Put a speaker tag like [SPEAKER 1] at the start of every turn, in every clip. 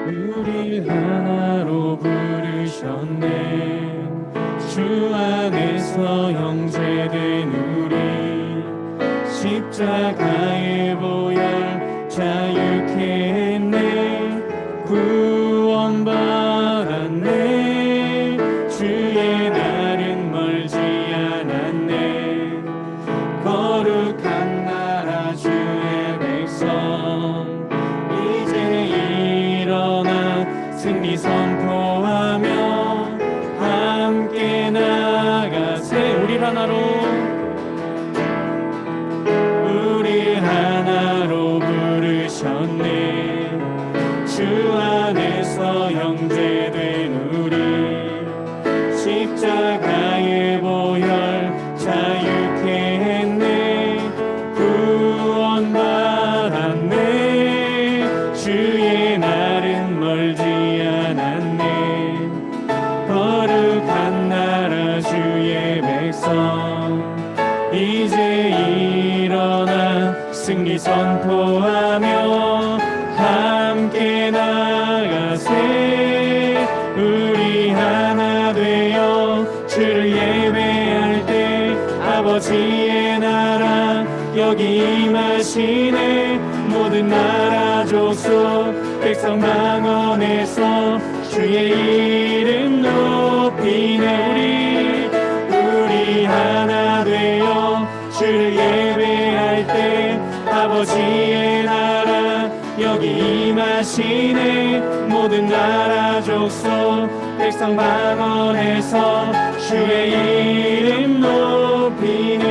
[SPEAKER 1] 우리 하나로 부르셨네. 주 안에서 형제된 우리 십자가의 보혈 자유케 했네. 구원받았네. 주의 날은 멀지 않았네. 거룩한 나라 주의 백성 이제 일어나 승리 선포하며 함께 나가세. 우리 하나로 부르셨네. 주 안에서 형제된 우리 십자가의 보혈 자유케 했네. 구원받았네. 주의 날은 멀지 않았네. 거룩한 나라 주의 백성 이제 일어나 승리 선포하며 함께 나가세. 우리 하나 되어 주를 예배할 때 아버지의 나라 여기 임하시네. 모든 나라 족속 백성 방언에서 주의 이름 높이네. 우리 하나 되어 주를 예배할 때 아버지의 나라 여기 임하시네. 모든 나라 족속 백성 방언에서 주의 이름 높이네.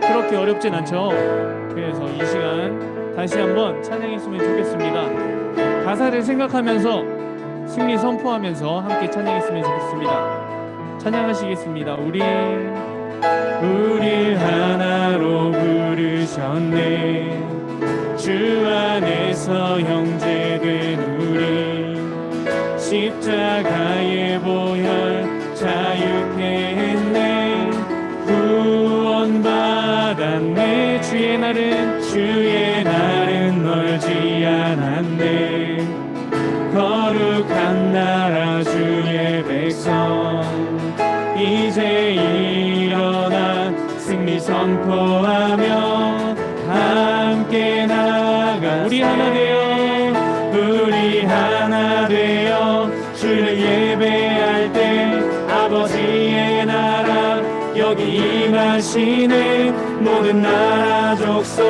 [SPEAKER 1] 그렇게 어렵진 않죠. 그래서 이 시간 다시 한번 찬양했으면 좋겠습니다. 가사를 생각하면서 승리 선포하면서 함께 찬양했으면 좋겠습니다. 찬양하시겠습니다. 우리 하나로 부르셨네. 주 안에서 형제된 우리 십자가의 보혈 자유케 했네. 구원받았네. 주의 날은 멀지 않았네. 거룩한 나라 주의 백성 이제 일어나 승리 선포하며 함께 나가. 우리 하나 되어 주를 예배할 때 아버지의 나라 여기 임하시네. 모든 나라 족속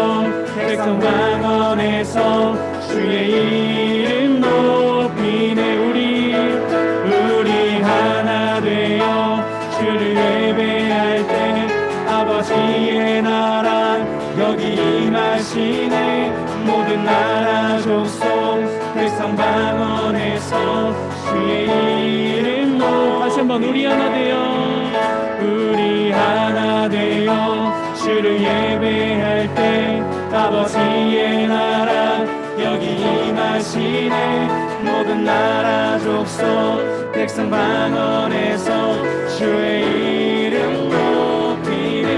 [SPEAKER 1] 백성 방언에서 주의 이름 높이네. 우리 하나 되어 주를 예배할 때 아버지의 나라 여기 임하시네. 모든 나라 족속 백성 방언에서 주의 이름 높이네. 다시 한번 우리 하나 되어 주를 예배할 때 아버지의 나라 여기 임하시네. 모든 나라 족속 백성 방언에서 주의 이름 높이네.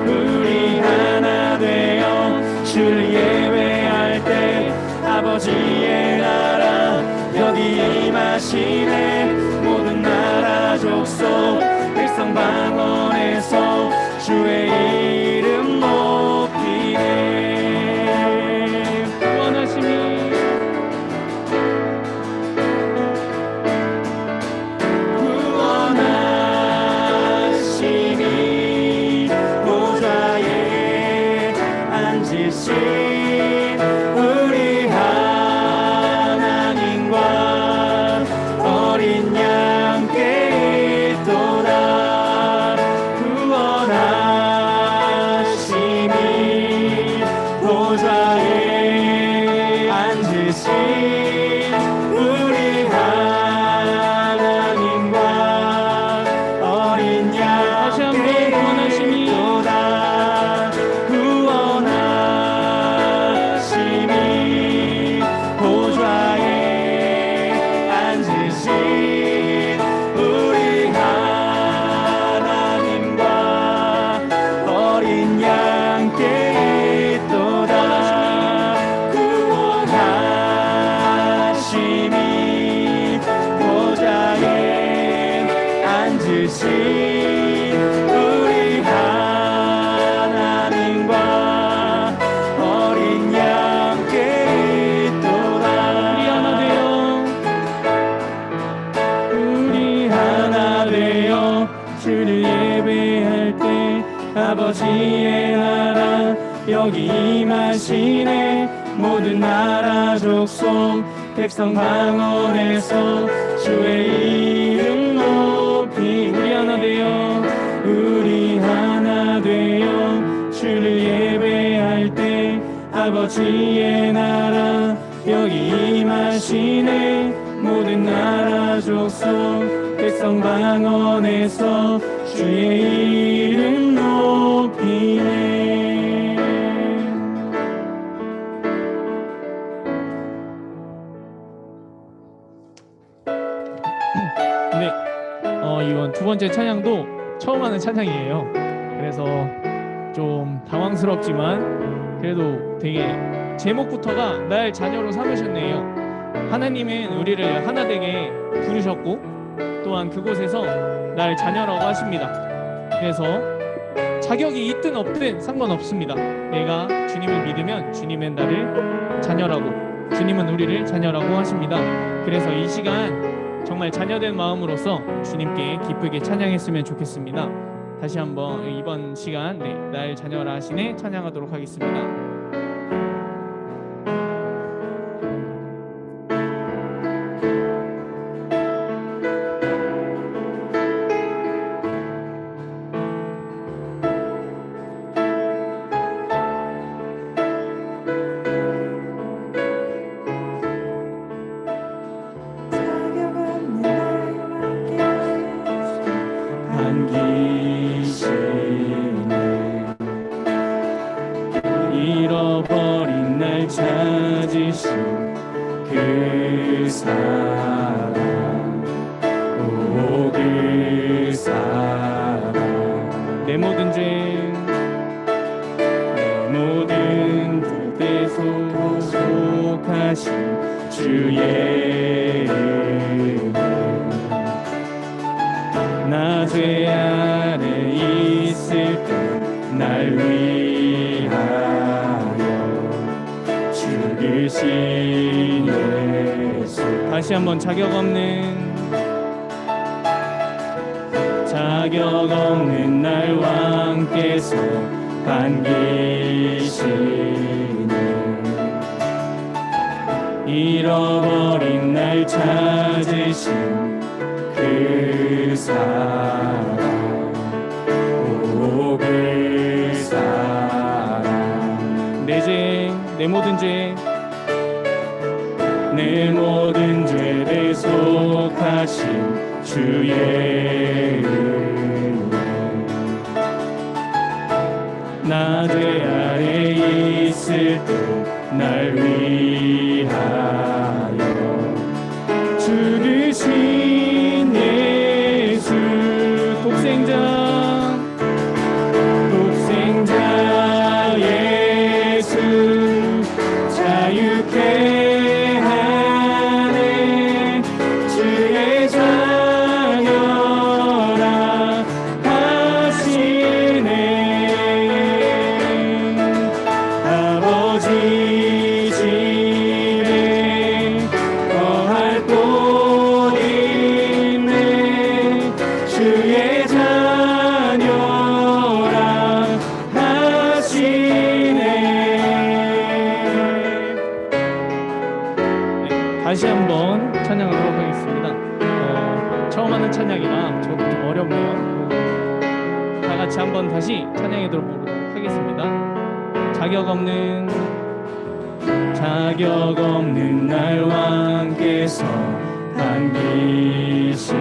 [SPEAKER 1] 우리 하나 되어 주를 예배할 때 아버지의 나라 여기 임하시네. 모든 나라 족속 백성 방언에서 주의 이름 높이네. 구원하심이 보좌에 앉으신 우리 하나님과 어린 양께 있도다. 구원하심이 보좌에 앉으신 우리 하나님과 어린 양께 있도다. 구원하심이 보좌에 앉으신 우리 하나님과 어린 양께 있도다. 앉으신 우리 하나님과 어린 양께 있도다. 우리 하나 되어 주를 예배할 때 아버지의 나라 여기 임하시네. 모든 나라 족속 백성 방언에서 주의 이름 높이 우리 하나 되어 주를 예배할 때 아버지의 나라 여기 임하시네. 모든 나라 족속 백성 방언에서 주의 이름 높이네.
[SPEAKER 2] 네, 이번 두 번째 찬양도 처음 하는 찬양이에요. 그래서 좀 당황스럽지만 그래도 되게 제목부터가 날 자녀로 삼으셨네요. 하나님은 우리를 하나 되게 부르셨고 또한 그곳에서 날 자녀라고 하십니다. 그래서 자격이 있든 없든 상관없습니다. 내가 주님을 믿으면 주님은 나를 자녀라고, 주님은 우리를 자녀라고 하십니다. 그래서 이 시간 정말 자녀된 마음으로서 주님께 기쁘게 찬양했으면 좋겠습니다. 다시 한번 이번 시간 날 자녀라 하시네 찬양하도록 하겠습니다.
[SPEAKER 1] 잃어버린 날 찾으신 그 사랑, 오 그 사랑.
[SPEAKER 2] 내 모든 죄,
[SPEAKER 1] 내 모든 뜻에 소속하신 주의 은혜, 나 죄 아래 있을 때 날 위하여 죽으신 예수.
[SPEAKER 2] 다시 한번 자격 없는
[SPEAKER 1] 날 왕께서 반기시네. 잃어버린 날 찾으신 그 사랑, 오 그 사랑.
[SPEAKER 2] 내 죄, 내 모든 죄,
[SPEAKER 1] 내 모든 죄를 속하신 주의 은혜, 나 죄 아래 있을 때 날 위하여 죽으신 예수. 독생자 예수 자유케 하네. 주의 자녀라 하시네. 아버지 집에 거할 곳 있네. 주의 자녀라 하시네.
[SPEAKER 2] 다시 한번 찬양하도록 하겠습니다. 처음 하는 찬양이라 저도 좀 어렵네요. 다 같이 한번 다시 찬양해 들어보도록 하겠습니다. 자격 없는
[SPEAKER 1] 날 왕께서 반기시네.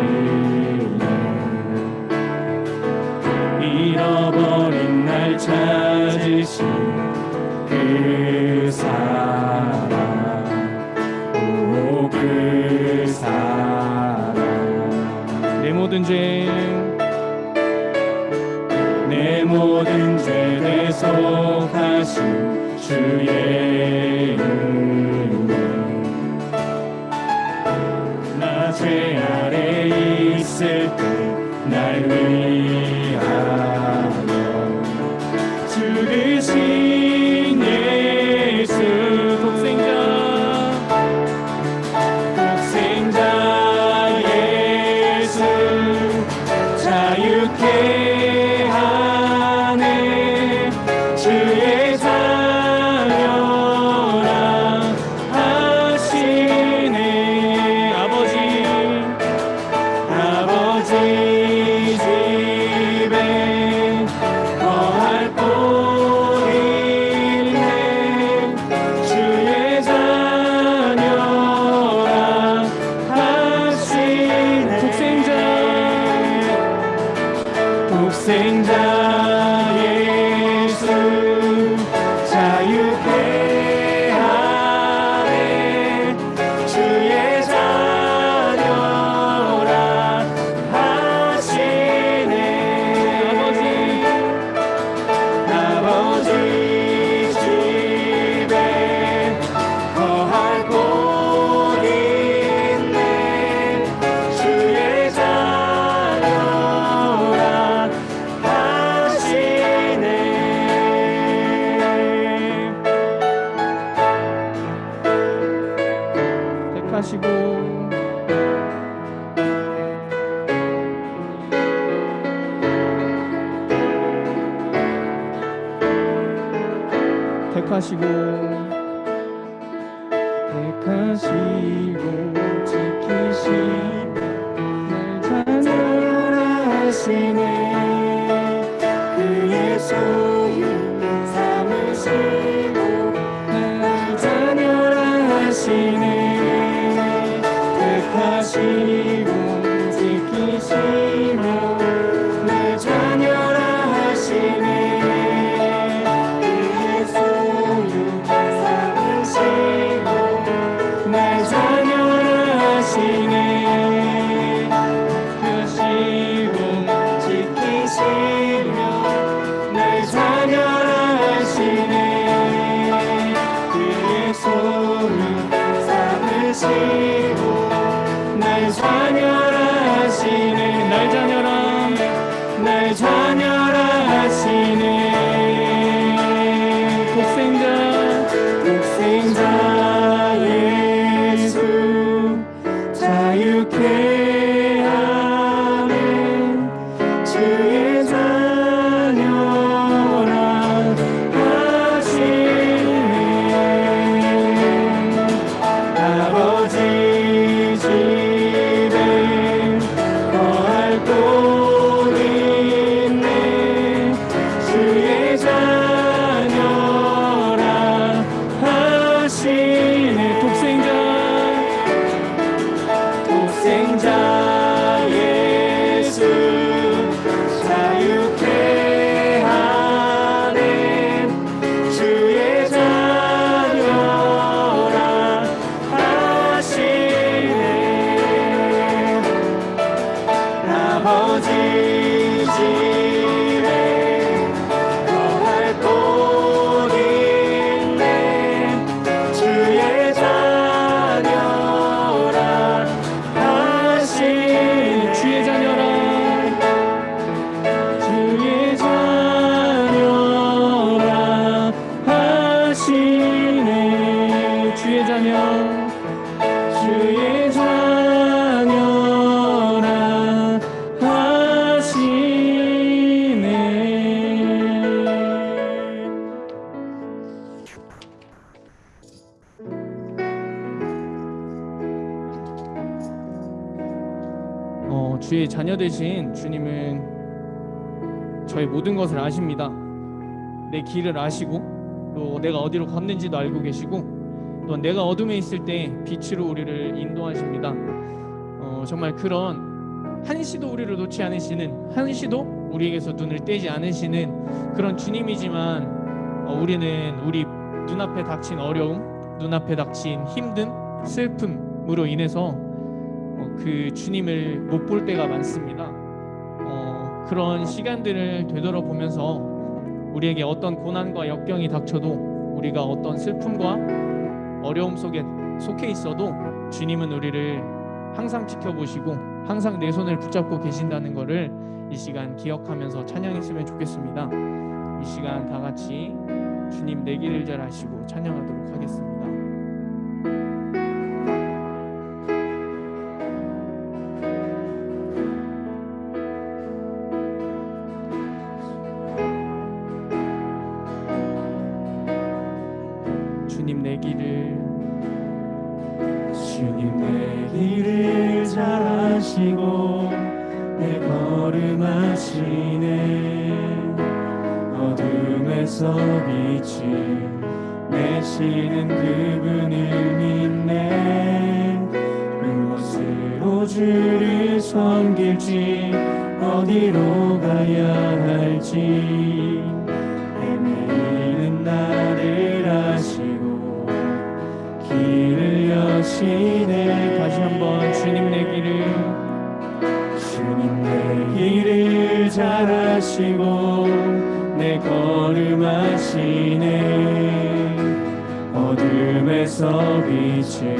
[SPEAKER 1] 잃어버린 날 찾으신 그 사랑, 오 그 사랑.
[SPEAKER 2] 내 모든 죄,
[SPEAKER 1] 내 모든 죄를 속하신 주의 은혜, 나 죄 아래
[SPEAKER 2] 택하시고 택하시고 지키시고 날 자녀하시네 그의 소유 삼으시고 날 자녀하시네 택하시고 지키시고 날 자녀하시네 그의 소유 삼으시고 날 자녀하시네 택하시고 지키시며 날 자녀하시네 그의 소유 삼으시고 날 자녀하시네 날 자녀라 날 자녀하시네 독생자 예수 자유케 하는 주의 자녀라 하시네 아버지 집에 거할 곳 있네 주의 자녀라 하시네 독생자 예수 자유케 하는 주의 자녀라 하시네 아버지 집에 거할 곳 있네 주의 자녀라 하시네 주의 자녀라 하시네 주의 자녀 주의 자녀라 하시네 주의 자녀 되신 주님은 저의 모든 것을 아십니다. 내 길을 아시고 또 내가 어디로 걷는지도 알고 계시고 또 내가 어둠에 있을 때 빛으로 우리를 인도하십니다. 정말 그런 한시도 우리를 놓지 않으시는 한시도 우리에게서 눈을 떼지 않으시는 그런 주님이지만 우리는 우리 눈앞에 닥친 어려움, 눈앞에 닥친 힘든 슬픔으로 인해서 그 주님을 못 볼 때가 많습니다. 그런 시간들을 되돌아보면서 우리에게 어떤 고난과 역경이 닥쳐도 우리가 어떤 슬픔과 어려움 속에 속해 있어도 주님은 우리를 항상 지켜보시고 항상 내 손을 붙잡고 계신다는 것을 이 시간 기억하면서 찬양했으면 좋겠습니다. 이 시간 다 같이 주님 내 길을 잘 아시고 찬양하도록 하겠습니다. 주님 내 길을 잘 아시고 내 걸음 아시네 어둠에서 빛을 내시는 그분을 믿네 무엇으로 주를 섬길지 어디로 가야 할지 헤매이는 나를 아시고 길을 여시네 다시 한번 주님 내 길을 잘 아시고 내 걸음 아시네 어둠에서 빛을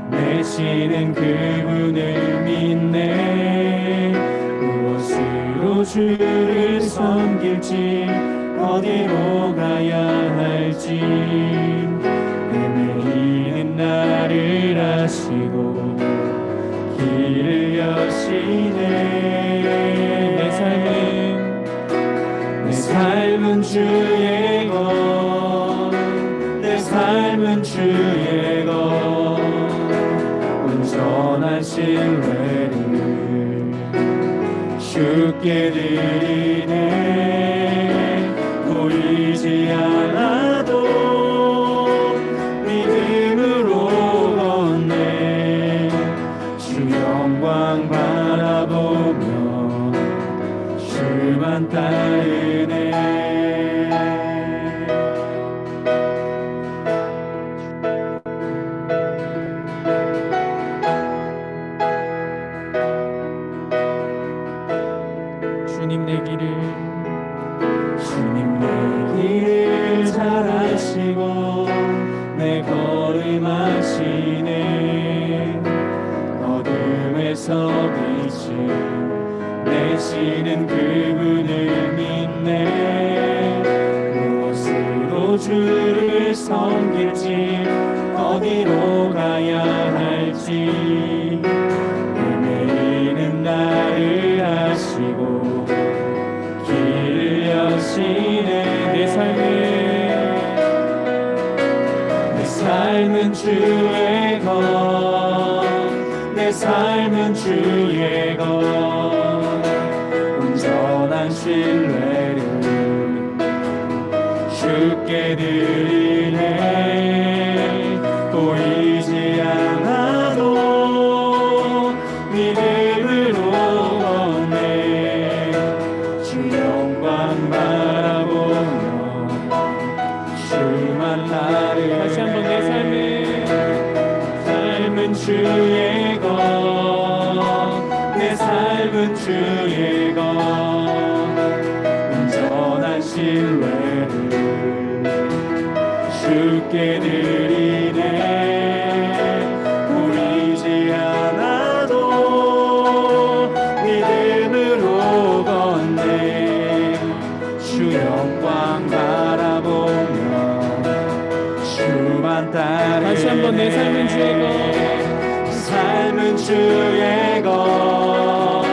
[SPEAKER 2] 내시는 그분을 믿네 무엇으로 주를 섬길지 어디로 가야 할지 헤매이는 나를 아시고
[SPEAKER 1] 하시네.
[SPEAKER 2] 내 삶은
[SPEAKER 1] 주의 것, 내 삶은 주의 것, 온전한 신뢰를 주께 드리네. 보이지 않아도 믿음으로 걷네. 주 영광 바라보며 주만 따르네.
[SPEAKER 2] 주님 내 길을
[SPEAKER 1] 잘 아시고 내 걸음 아시네. 어둠에서 빛을 내시는 그분을 믿네. 무엇으로 주를 섬길지 어디로 가야 할지 헤매이는 나를 아시고 길을 여시네. 내 삶은 주의 것, 내 삶은 주의 것, 온전한 신뢰를 주께 드리네. 보이지 않아도 믿음으로 걷네. 주 영광 바라보며 주만 따르네.
[SPEAKER 2] 다시 한번 내
[SPEAKER 1] 삶은 주의 것, 내 삶은 주의 것, 온전한 신뢰를 주께 드리네. 보이지 않아도 믿음으로 걷네. 주 영광 바라보며 주만 따르네.
[SPEAKER 2] 다시 한번 내 삶은 주의 것,
[SPEAKER 1] 삶은 주의 것,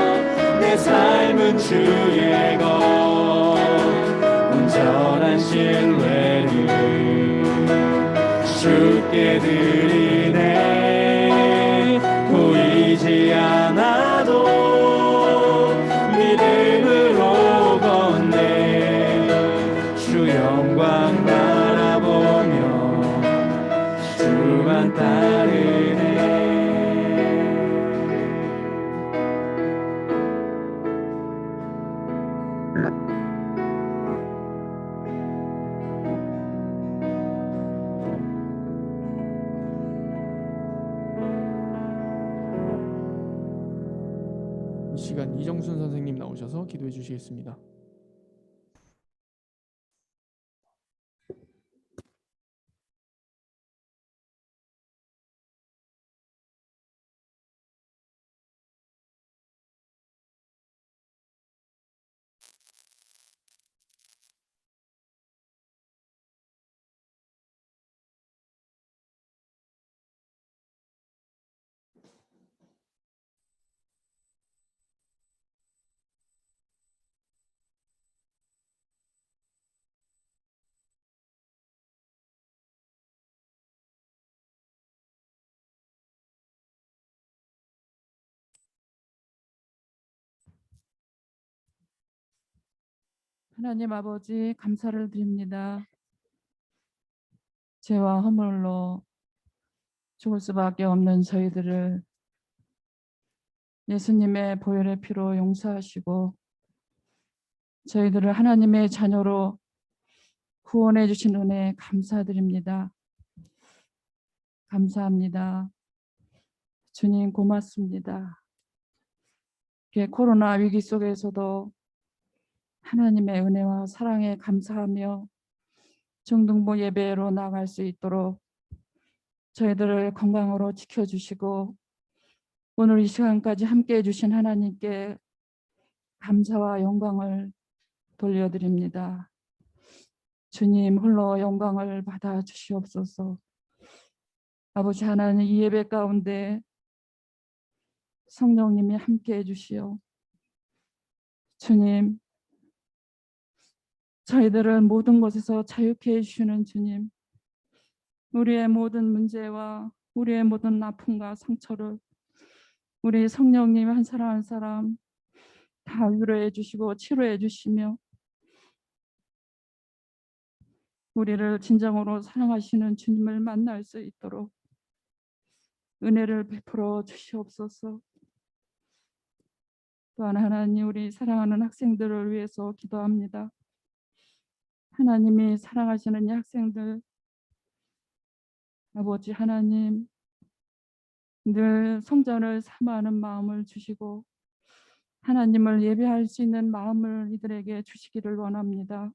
[SPEAKER 1] 내 삶은 주의 것, 온전한 신뢰를 주께 드리네. 보이지 않아도 믿음으로 걷네. 주 영광 바라보며 주만 따르네.
[SPEAKER 2] 이 시간 이정순 선생님 나오셔서 기도해 주시겠습니다.
[SPEAKER 3] 하나님 아버지 감사를 드립니다. 죄와 허물로 죽을 수밖에 없는 저희들을 예수님의 보혈의 피로 용서하시고 저희들을 하나님의 자녀로 구원해 주신 은혜 감사드립니다. 감사합니다. 주님 고맙습니다. 코로나 위기 속에서도 하나님의 은혜와 사랑에 감사하며 중등부 예배로 나갈 수 있도록 저희들을 건강으로 지켜주시고 오늘 이 시간까지 함께해 주신 하나님께 감사와 영광을 돌려드립니다. 주님 홀로 영광을 받아 주시옵소서. 아버지 하나님 이 예배 가운데 성령님이 함께해 주시오. 주님, 저희들을 모든 것에서 자유케 해주시는 주님, 우리의 모든 문제와 우리의 모든 아픔과 상처를 우리 성령님 한 사람 한 사람 다 위로해 주시고 치료해 주시며 우리를 진정으로 사랑하시는 주님을 만날 수 있도록 은혜를 베풀어 주시옵소서. 또한 하나님, 우리 사랑하는 학생들을 위해서 기도합니다. 하나님이 사랑하시는 이 학생들, 아버지 하나님, 늘 성전을 사모하는 마음을 주시고 하나님을 예배할 수 있는 마음을 이들에게 주시기를 원합니다.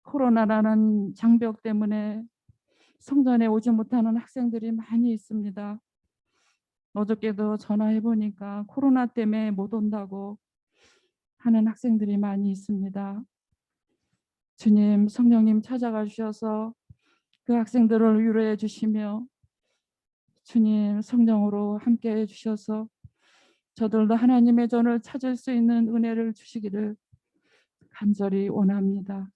[SPEAKER 3] 코로나라는 장벽 때문에 성전에 오지 못하는 학생들이 많이 있습니다. 어저께도 전화해 보니까 코로나 때문에 못 온다고 하는 학생들이 많이 있습니다. 주님, 성령님 찾아가 주셔서 그 학생들을 위로해 주시며 주님 성령으로 함께해 주셔서 저들도 하나님의 전을 찾을 수 있는 은혜를 주시기를 간절히 원합니다.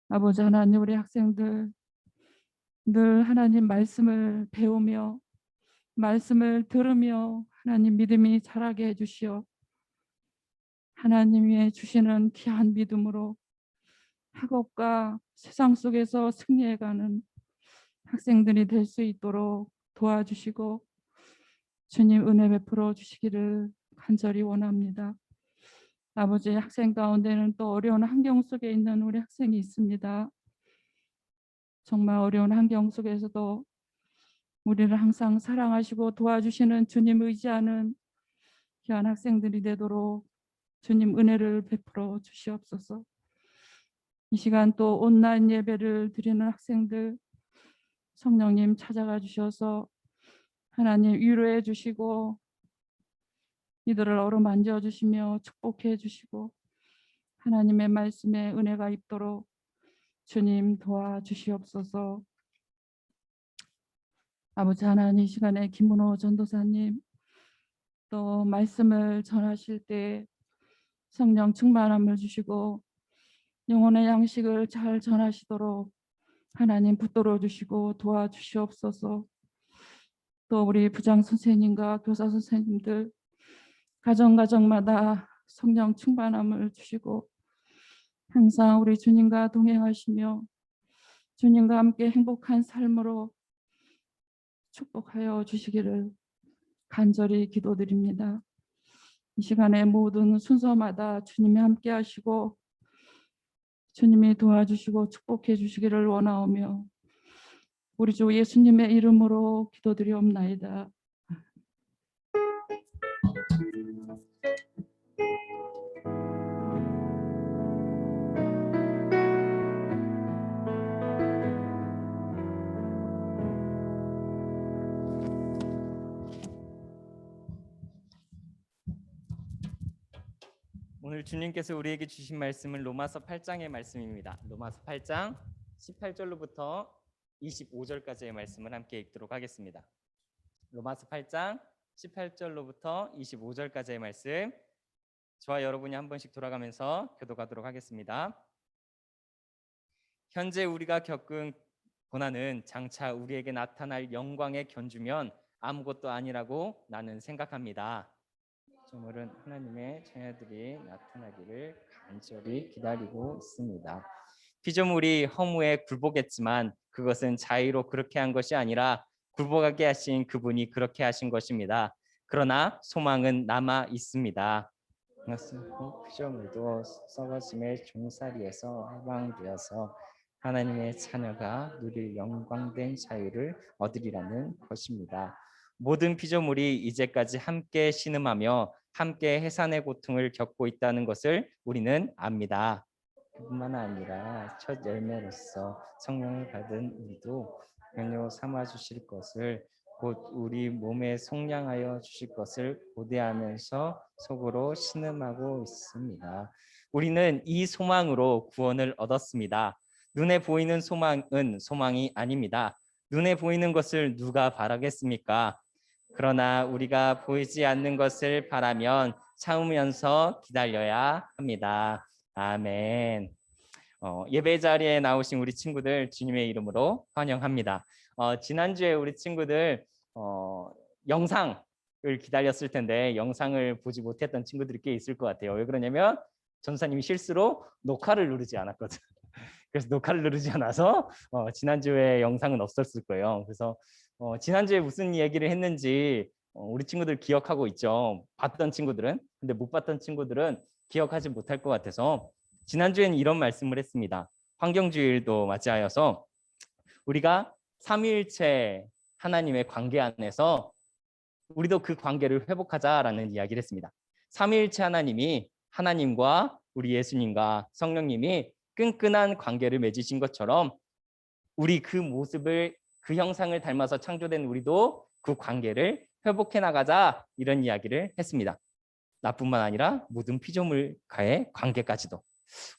[SPEAKER 3] 아버지 하나님, 우리 학생들 늘 하나님 말씀을 배우며 말씀을 들으며 하나님 믿음이 자라게 해주시오. 하나님이 주시는 귀한 믿음으로 학업과 세상 속에서 승리해가는 학생들이 될 수 있도록 도와주시고 주님 은혜 베풀어 주시기를 간절히 원합니다. 아버지, 학생 가운데는 또 어려운 환경 속에 있는 우리 학생이 있습니다. 정말 어려운 환경 속에서도 우리를 항상 사랑하시고 도와주시는 주님 의지하는 귀한 학생들이 되도록 주님 은혜를 베풀어 주시옵소서. 이 시간 또 온라인 예배를 드리는 학생들 성령님 찾아가 주셔서 하나님 위로해 주시고 이들을 어루만져 주시며 축복해 주시고 하나님의 말씀에 은혜가 있도록 주님 도와주시옵소서. 아버지 하나님, 이 시간에 김문호 전도사님 또 말씀을 전하실 때 성령 충만함을 주시고 영혼의 양식을 잘 전하시도록 하나님 붙들어 주시고 도와주시옵소서. 또 우리 부장 선생님과 교사 선생님들 가정마다 성령 충만함을 주시고 항상 우리 주님과 동행하시며 주님과 함께 행복한 삶으로 축복하여 주시기를 간절히 기도드립니다. 이 시간에 모든 순서마다 주님이 함께 하시고 주님이 도와주시고 축복해 주시기를 원하오며 우리 주 예수님의 이름으로 기도드리옵나이다.
[SPEAKER 1] 오늘 주님께서 우리에게 주신 말씀은 로마서 8장의 말씀입니다. 로마서 8장 18절로부터 25절까지의 말씀을 함께 읽도록 하겠습니다. 로마서 8장 18절로부터 25절까지의 말씀, 저와 여러분이 한 번씩 돌아가면서 교독하도록 하겠습니다. 현재 우리가 겪은 고난은 장차 우리에게 나타날 영광의 견주면 아무것도 아니라고 나는 생각합니다. 오늘은 하나님의 자녀들이 나타나기를 간절히 기다리고 있습니다. 피조물이 허무에 굴복했지만 그것은 자의로 그렇게 한 것이 아니라 굴복하게 하신 그분이 그렇게 하신 것입니다. 그러나 소망은 남아 있습니다. 피조물도 썩어짐의 종살이에서 해방되어서 하나님의 자녀가 누릴 영광된 자유를 얻으리라는 것입니다. 모든 피조물이 이제까지 함께 신음하며 함께 해산의 고통을 겪고 있다는 것을 우리는 압니다. 그뿐만 아니라 첫 열매로서 성령을 받은 우리도 연료 삼아 주실 것을, 곧 우리 몸에 속량하여 주실 것을 고대하면서 속으로 신음하고 있습니다. 우리는 이 소망으로 구원을 얻었습니다. 눈에 보이는 소망은 소망이 아닙니다. 눈에 보이는 것을 누가 바라겠습니까? 그러나 우리가 보이지 않는 것을 바라면 참으면서 기다려야 합니다. 아멘. 예배 자리에 나오신 우리 친구들 주님의 이름으로 환영합니다. 지난주에 우리 친구들 영상을 기다렸을 텐데 영상을 보지 못했던 친구들이 꽤 있을 것 같아요. 왜 그러냐면 전사님이 실수로 녹화를 누르지 않았거든. 그래서 녹화를 누르지 않아서 지난주에 영상은 없었을 거예요. 그래서 지난주에 무슨 얘기를 했는지 우리 친구들 기억하고 있죠. 봤던 친구들은. 근데 못 봤던 친구들은 기억하지 못할 것 같아서 지난주에는 이런 말씀을 했습니다. 환경주일도 맞이하여서 우리가 삼위일체 하나님의 관계 안에서 우리도 그 관계를 회복하자라는 이야기를 했습니다. 삼위일체 하나님이 하나님과 우리 예수님과 성령님이 끈끈한 관계를 맺으신 것처럼 우리 그 모습을 그 형상을 닮아서 창조된 우리도 그 관계를 회복해 나가자 이런 이야기를 했습니다. 나뿐만 아니라 모든 피조물과의 관계까지도.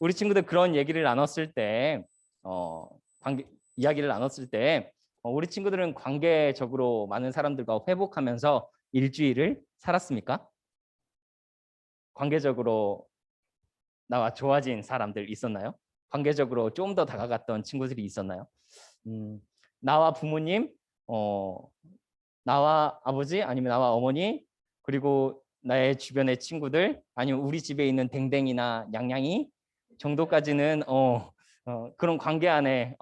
[SPEAKER 1] 우리 친구들 그런 얘기를 나눴을 때 이야기를 나눴을 때 우리 친구들은 관계적으로 많은 사람들과 회복하면서 일주일을 살았습니까? 관계적으로 나와 좋아진 사람들 있었나요? 관계적으로 좀 더 다가갔던 친구들이 있었나요? 나와 부모님, 나와 아버지 아니면 나와 어머니 그리고 나의 주변의 친구들 아니면 우리 집에 있는 댕댕이나 냥냥이 정도까지는 그런 관계 안에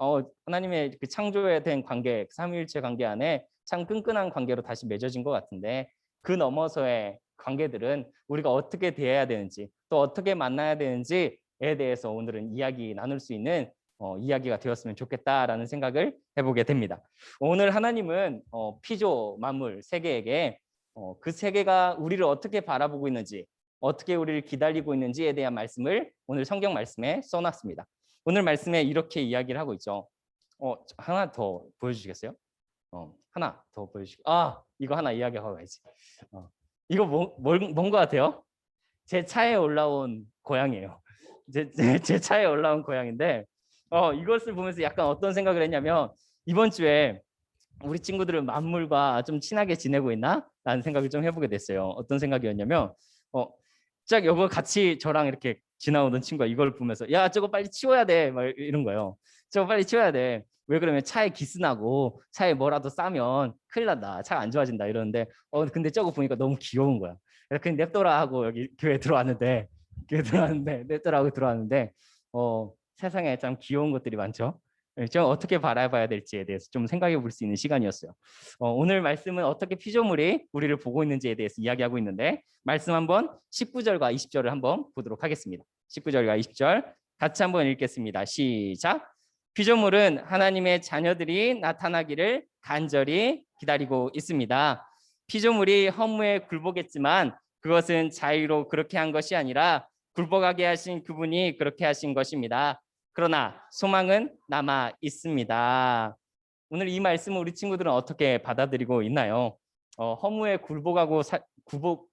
[SPEAKER 1] 하나님의 그 창조에 된 관계, 삼위일체 관계 안에 참 끈끈한 관계로 다시 맺어진 것 같은데 그 너머서의 관계들은 우리가 어떻게 대해야 되는지 또 어떻게 만나야 되는지에 대해서 오늘은 이야기 나눌 수 있는 이야기가 되었으면 좋겠다라는 생각을 해보게 됩니다. 오늘 하나님은 피조 만물 세계에게 그 세계가 우리를 어떻게 바라보고 있는지 어떻게 우리를 기다리고 있는지에 대한 말씀을 오늘 성경 말씀에 써놨습니다. 오늘 말씀에 이렇게 이야기를 하고 있죠. 하나 더 보여주시겠어요? 하나 더 보여주시고 이거 하나 이야기하고 가야지. 이거 뭔 것 같아요? 제 차에 올라온 고양이에요. 제 차에 올라온 고양인데 이것을 보면서 약간 어떤 생각을 했냐면 이번 주에 우리 친구들은 만물과 좀 친하게 지내고 있나? 라는 생각을 좀 해보게 됐어요. 어떤 생각이었냐면 쫙 이거 같이 저랑 이렇게 지나오던 친구가 이걸 보면서 야 저거 빨리 치워야 돼 막 이런 거예요. 저거 빨리 치워야 돼. 왜 그러면 차에 기스 나고 차에 뭐라도 싸면 큰일 난다. 차가 안 좋아진다 이러는데 근데 저거 보니까 너무 귀여운 거야. 그래서 그냥 냅둬라 하고 여기 교회 들어왔는데 냅둬라 하고 들어왔는데 세상에 참 귀여운 것들이 많죠. 좀 어떻게 바라봐야 될지에 대해서 좀 생각해 볼 수 있는 시간이었어요. 오늘 말씀은 어떻게 피조물이 우리를 보고 있는지에 대해서 이야기하고 있는데 말씀 한번 19절과 20절을 한번 보도록 하겠습니다. 19절과 20절 같이 한번 읽겠습니다. 시작. 피조물은 하나님의 자녀들이 나타나기를 간절히 기다리고 있습니다. 피조물이 허무에 굴복했지만 그것은 자유로 그렇게 한 것이 아니라 굴복하게 하신 그분이 그렇게 하신 것입니다. 그러나 소망은 남아 있습니다. 오늘 이 말씀을 우리 친구들은 어떻게 받아들이고 있나요? 허무에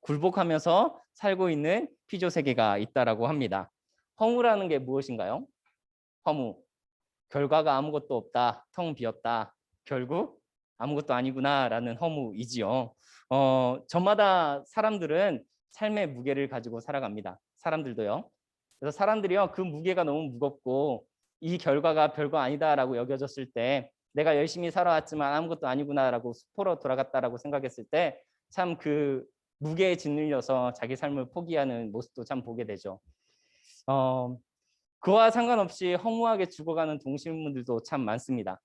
[SPEAKER 1] 굴복하면서 살고 있는 피조 세계가 있다라고 합니다. 허무라는 게 무엇인가요? 허무. 결과가 아무것도 없다. 텅 비었다. 결국 아무것도 아니구나라는 허무이지요. 저마다 사람들은 삶의 무게를 가지고 살아갑니다. 사람들도요. 그래서 사람들이요 그 무게가 너무 무겁고 이 결과가 별거 아니다라고 여겨졌을 때 내가 열심히 살아왔지만 아무것도 아니구나라고 수포로 돌아갔다라고 생각했을 때 참 그 무게에 짓눌려서 자기 삶을 포기하는 모습도 참 보게 되죠. 그와 상관없이 허무하게 죽어가는 동식물들도 참 많습니다.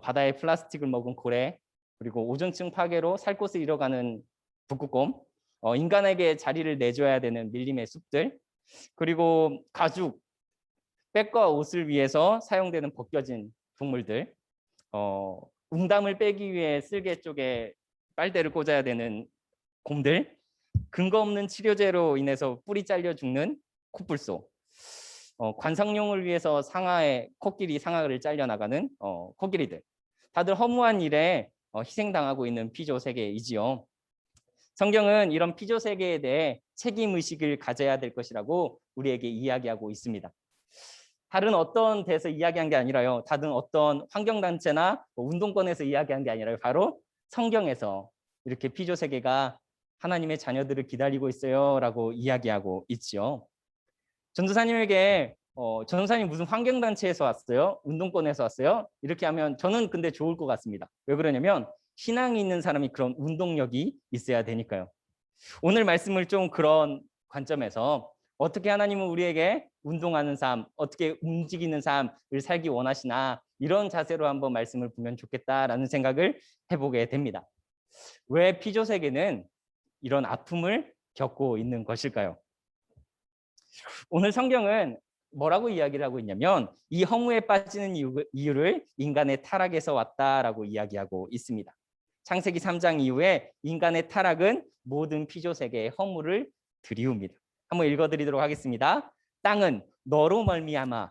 [SPEAKER 1] 바다에 플라스틱을 먹은 고래, 그리고 오존층 파괴로 살 곳을 잃어가는 북극곰, 인간에게 자리를 내줘야 되는 밀림의 숲들, 그리고 가죽, 백과 옷을 위해서 사용되는 벗겨진 동물들, 웅담을 빼기 위해 쓸개 쪽에 빨대를 꽂아야 되는 곰들, 근거 없는 치료제로 인해서 뿔이 잘려 죽는 코뿔소, 관상용을 위해서 코끼리 상아를 잘려나가는 코끼리들. 다들 허무한 일에 희생당하고 있는 피조 세계이지요. 성경은 이런 피조 세계에 대해 책임의식을 가져야 될 것이라고 우리에게 이야기하고 있습니다. 다른 어떤 데서 이야기한 게 아니라요. 다른 어떤 환경단체나 운동권에서 이야기한 게 아니라요. 바로 성경에서 이렇게 피조 세계가 하나님의 자녀들을 기다리고 있어요라고 이야기하고 있지요. 전도사님에게 전도사님 무슨 환경단체에서 왔어요? 운동권에서 왔어요? 이렇게 하면 저는 근데 좋을 것 같습니다. 왜 그러냐면 신앙이 있는 사람이 그런 운동력이 있어야 되니까요. 오늘 말씀을 좀 그런 관점에서 어떻게 하나님은 우리에게 운동하는 삶, 어떻게 움직이는 삶을 살기 원하시나 이런 자세로 한번 말씀을 보면 좋겠다라는 생각을 해보게 됩니다. 왜 피조 세계는 이런 아픔을 겪고 있는 것일까요? 오늘 성경은 뭐라고 이야기를 하고 있냐면 이 허무에 빠지는 이유를 인간의 타락에서 왔다라고 이야기하고 있습니다. 창세기 3장 이후에 인간의 타락은 모든 피조 세계의 허무를 들이웁니다. 한번 읽어드리도록 하겠습니다. 땅은 너로 말미암아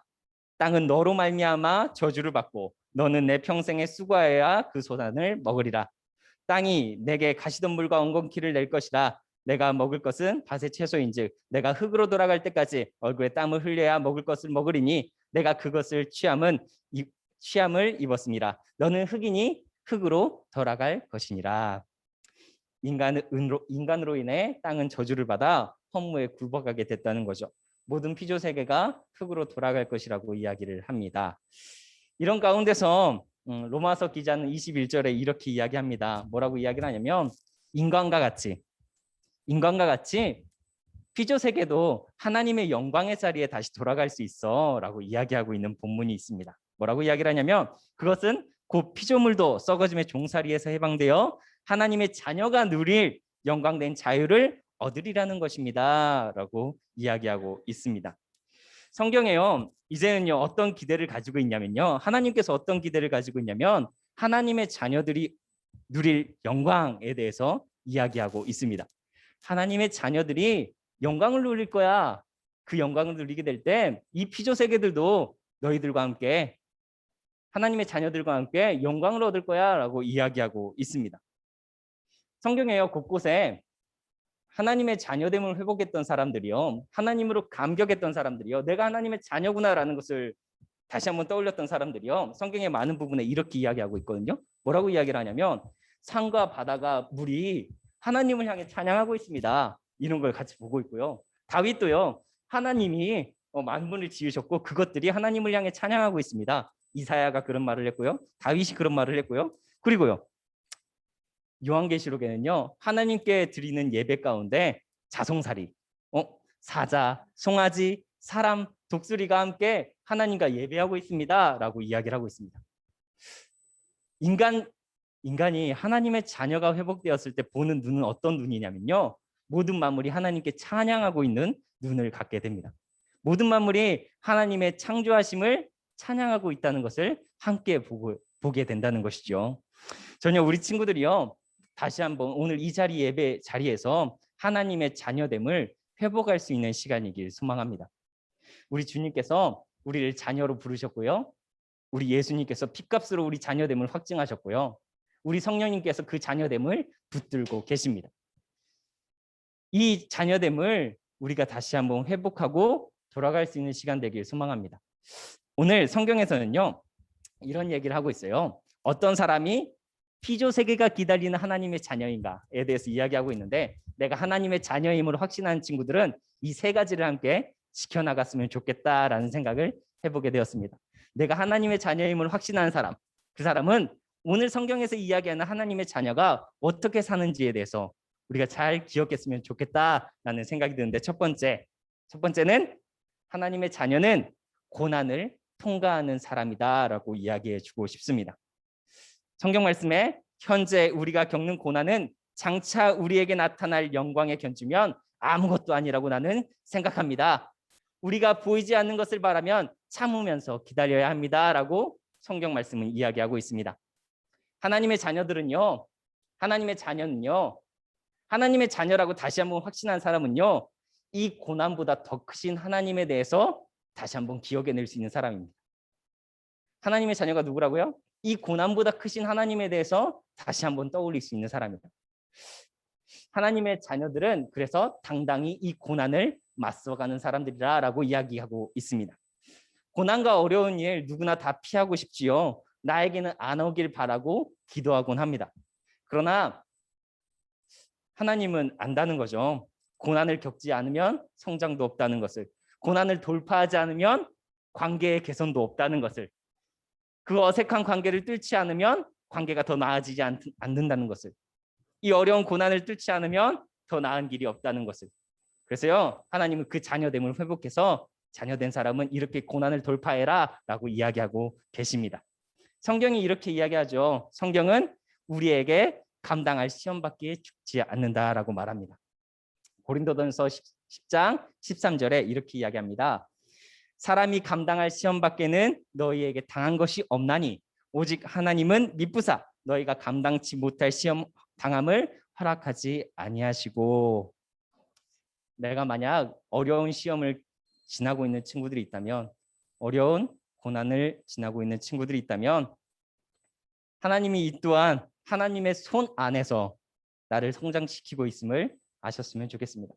[SPEAKER 1] 저주를 받고 너는 내 평생에 수고하여야 그 소산을 먹으리라. 땅이 내게 가시덤불과 엉겅퀴를 낼 것이라. 내가 먹을 것은 밭의 채소인즉 내가 흙으로 돌아갈 때까지 얼굴에 땀을 흘려야 먹을 것을 먹으리니 내가 그것을 취함을 입었습니다. 너는 흙이니 흙으로 돌아갈 것이니라. 인간으로 인해 땅은 저주를 받아 허무에 굴복하게 됐다는 거죠. 모든 피조 세계가 흙으로 돌아갈 것이라고 이야기를 합니다. 이런 가운데서 로마서 기자는 21절에 이렇게 이야기합니다. 뭐라고 이야기를 하냐면 인간과 같이 피조 세계도 하나님의 영광의 자리에 다시 돌아갈 수 있어라고 이야기하고 있는 본문이 있습니다. 뭐라고 이야기를 하냐면 그것은 곧 피조물도 썩어짐의 종살이에서 해방되어 하나님의 자녀가 누릴 영광된 자유를 얻으리라는 것입니다라고 이야기하고 있습니다. 성경에요. 이제는요 어떤 기대를 가지고 있냐면요. 하나님께서 어떤 기대를 가지고 있냐면 하나님의 자녀들이 누릴 영광에 대해서 이야기하고 있습니다. 하나님의 자녀들이 영광을 누릴 거야. 그 영광을 누리게 될 때 이 피조 세계들도 너희들과 함께 하나님의 자녀들과 함께 영광을 얻을 거야 라고 이야기하고 있습니다. 성경에요 곳곳에 하나님의 자녀됨을 회복했던 사람들이요. 하나님으로 감격했던 사람들이요. 내가 하나님의 자녀구나라는 것을 다시 한번 떠올렸던 사람들이요. 성경의 많은 부분에 이렇게 이야기하고 있거든요. 뭐라고 이야기를 하냐면 산과 바다가 물이 하나님을 향해 찬양하고 있습니다. 이런 걸 같이 보고 있고요. 다윗도요. 하나님이 만물을 지으셨고 그것들이 하나님을 향해 찬양하고 있습니다. 이사야가 그런 말을 했고요. 다윗이 그런 말을 했고요. 그리고요. 요한계시록에는요. 하나님께 드리는 예배 가운데 자송사리, 사자, 송아지, 사람, 독수리가 함께 하나님과 예배하고 있습니다라고 이야기를 하고 있습니다. 인간이 하나님의 자녀가 회복되었을 때 보는 눈은 어떤 눈이냐면요. 모든 만물이 하나님께 찬양하고 있는 눈을 갖게 됩니다. 모든 만물이 하나님의 창조하심을 찬양하고 있다는 것을 함께 보게 된다는 것이죠. 전혀 우리 친구들이요. 다시 한번 오늘 이 예배 자리에서 하나님의 자녀됨을 회복할 수 있는 시간이길 소망합니다. 우리 주님께서 우리를 자녀로 부르셨고요. 우리 예수님께서 핏값으로 우리 자녀됨을 확증하셨고요. 우리 성령님께서 그 자녀됨을 붙들고 계십니다. 이 자녀됨을 우리가 다시 한번 회복하고 돌아갈 수 있는 시간 되길 소망합니다. 오늘 성경에서는요. 이런 얘기를 하고 있어요. 어떤 사람이 피조 세계가 기다리는 하나님의 자녀인가에 대해서 이야기하고 있는데 내가 하나님의 자녀임을 확신하는 친구들은 이 세 가지를 함께 지켜나갔으면 좋겠다라는 생각을 해보게 되었습니다. 내가 하나님의 자녀임을 확신하는 사람, 그 사람은 오늘 성경에서 이야기하는 하나님의 자녀가 어떻게 사는지에 대해서 우리가 잘 기억했으면 좋겠다라는 생각이 드는데 첫 번째는 하나님의 자녀는 고난을 통과하는 사람이다라고 이야기해 주고 싶습니다. 성경 말씀에 현재 우리가 겪는 고난은 장차 우리에게 나타날 영광에 견주면 아무것도 아니라고 나는 생각합니다. 우리가 보이지 않는 것을 바라면 참으면서 기다려야 합니다라고 성경 말씀은 이야기하고 있습니다. 하나님의 자녀는요. 하나님의 자녀라고 다시 한번 확신한 사람은요. 이 고난보다 더 크신 하나님에 대해서 다시 한번 기억해낼 수 있는 사람입니다. 하나님의 자녀가 누구라고요? 이 고난보다 크신 하나님에 대해서 다시 한번 떠올릴 수 있는 사람이다. 하나님의 자녀들은 그래서 당당히 이 고난을 맞서가는 사람들이라고 이야기하고 있습니다. 고난과 어려운 일 누구나 다 피하고 싶지요. 나에게는 안 오길 바라고 기도하곤 합니다. 그러나 하나님은 안다는 거죠. 고난을 겪지 않으면 성장도 없다는 것을, 고난을 돌파하지 않으면 관계의 개선도 없다는 것을, 그 어색한 관계를 뚫지 않으면 관계가 더 나아지지 않는다는 것을, 이 어려운 고난을 뚫지 않으면 더 나은 길이 없다는 것을. 그래서요, 하나님은 그 자녀됨을 회복해서 자녀된 사람은 이렇게 고난을 돌파해라 라고 이야기하고 계십니다. 성경이 이렇게 이야기하죠. 성경은 우리에게 감당할 시험밖에 죽지 않는다라고 말합니다. 고린도전서 10장 13절에 이렇게 이야기합니다. 사람이 감당할 시험밖에는 너희에게 당한 것이 없나니 오직 하나님은 미쁘사 너희가 감당치 못할 시험 당함을 허락하지 아니하시고. 내가 만약 어려운 시험을 지나고 있는 친구들이 있다면, 어려운 고난을 지나고 있는 친구들이 있다면, 하나님이 이 또한 하나님의 손 안에서 나를 성장시키고 있음을 아셨으면 좋겠습니다.